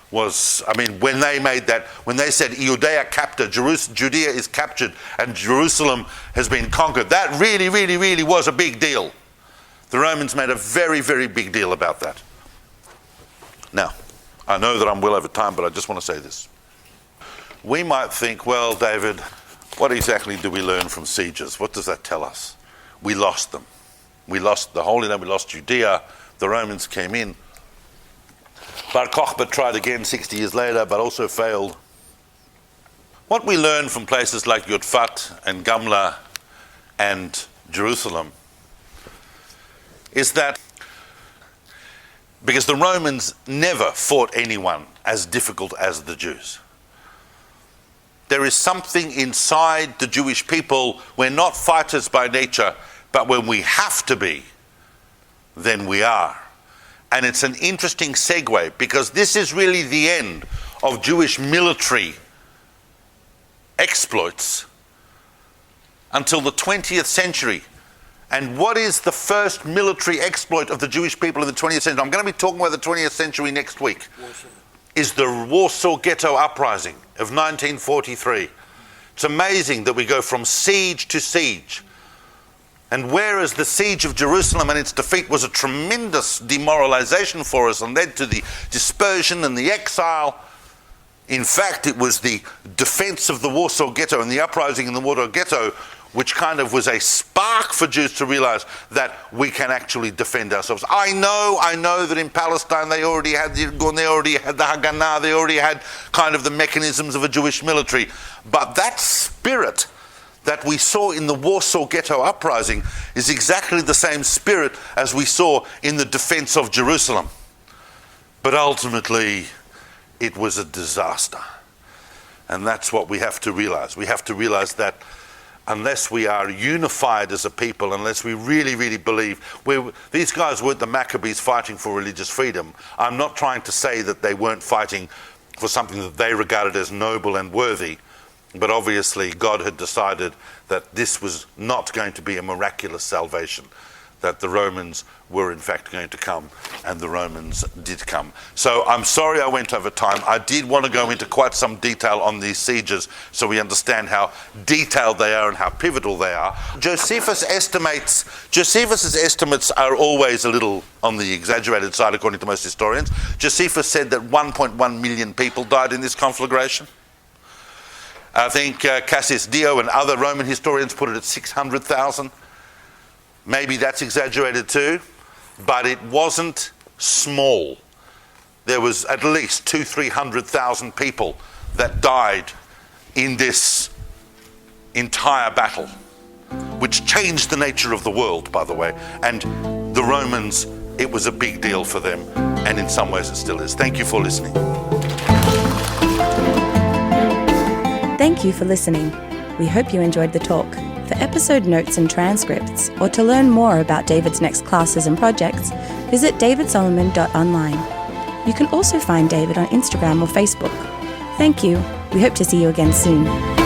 was, when they made that, when they said Judea captured, Judea is captured and Jerusalem has been conquered, that really, really, really was a big deal. The Romans made a very, very big deal about that. Now, I know that I'm well over time, but I just want to say this. We might think, well, David, what exactly do we learn from sieges? What does that tell us? We lost them. We lost the Holy Land, we lost Judea, the Romans came in. Bar Kokhba tried again 60 years later, but also failed. What we learn from places like Yodfat and Gamla and Jerusalem is that because the Romans never fought anyone as difficult as the Jews. There is something inside the Jewish people. We're not fighters by nature, but when we have to be, then we are. And it's an interesting segue, because this is really the end of Jewish military exploits until the 20th century. And what is the first military exploit of the Jewish people in the 20th century? I'm going to be talking about the 20th century next week. Is the Warsaw Ghetto Uprising of 1943. It's amazing that we go from siege to siege. And whereas the siege of Jerusalem and its defeat was a tremendous demoralization for us and led to the dispersion and the exile, in fact, it was the defense of the Warsaw Ghetto and the uprising in the Warsaw Ghetto which kind of was a spark for Jews to realize that we can actually defend ourselves. I know that in Palestine they already had the Irgun, they already had the Haganah, they already had kind of the mechanisms of a Jewish military. But that spirit that we saw in the Warsaw Ghetto Uprising is exactly the same spirit as we saw in the defense of Jerusalem. But ultimately, it was a disaster. And that's what we have to realize. We have to realize that unless we are unified as a people, unless we really, really believe, these guys weren't the Maccabees fighting for religious freedom. I'm not trying to say that they weren't fighting for something that they regarded as noble and worthy, but obviously God had decided that this was not going to be a miraculous salvation, that the Romans were in fact going to come, and the Romans did come. So I'm sorry I went over time. I did want to go into quite some detail on these sieges so we understand how detailed they are and how pivotal they are. Josephus' estimates are always a little on the exaggerated side according to most historians. Josephus said that 1.1 million people died in this conflagration. I think Cassius Dio and other Roman historians put it at 600,000. Maybe that's exaggerated too, but it wasn't small. There was at least 200,000-300,000 people that died in this entire battle, which changed the nature of the world, by the way. And the Romans, it was a big deal for them, and in some ways it still is. Thank you for listening. Thank you for listening. We hope you enjoyed the talk. For episode notes and transcripts, or to learn more about David's next classes and projects, visit davidsolomon.online. You can also find David on Instagram or Facebook. Thank you. We hope to see you again soon.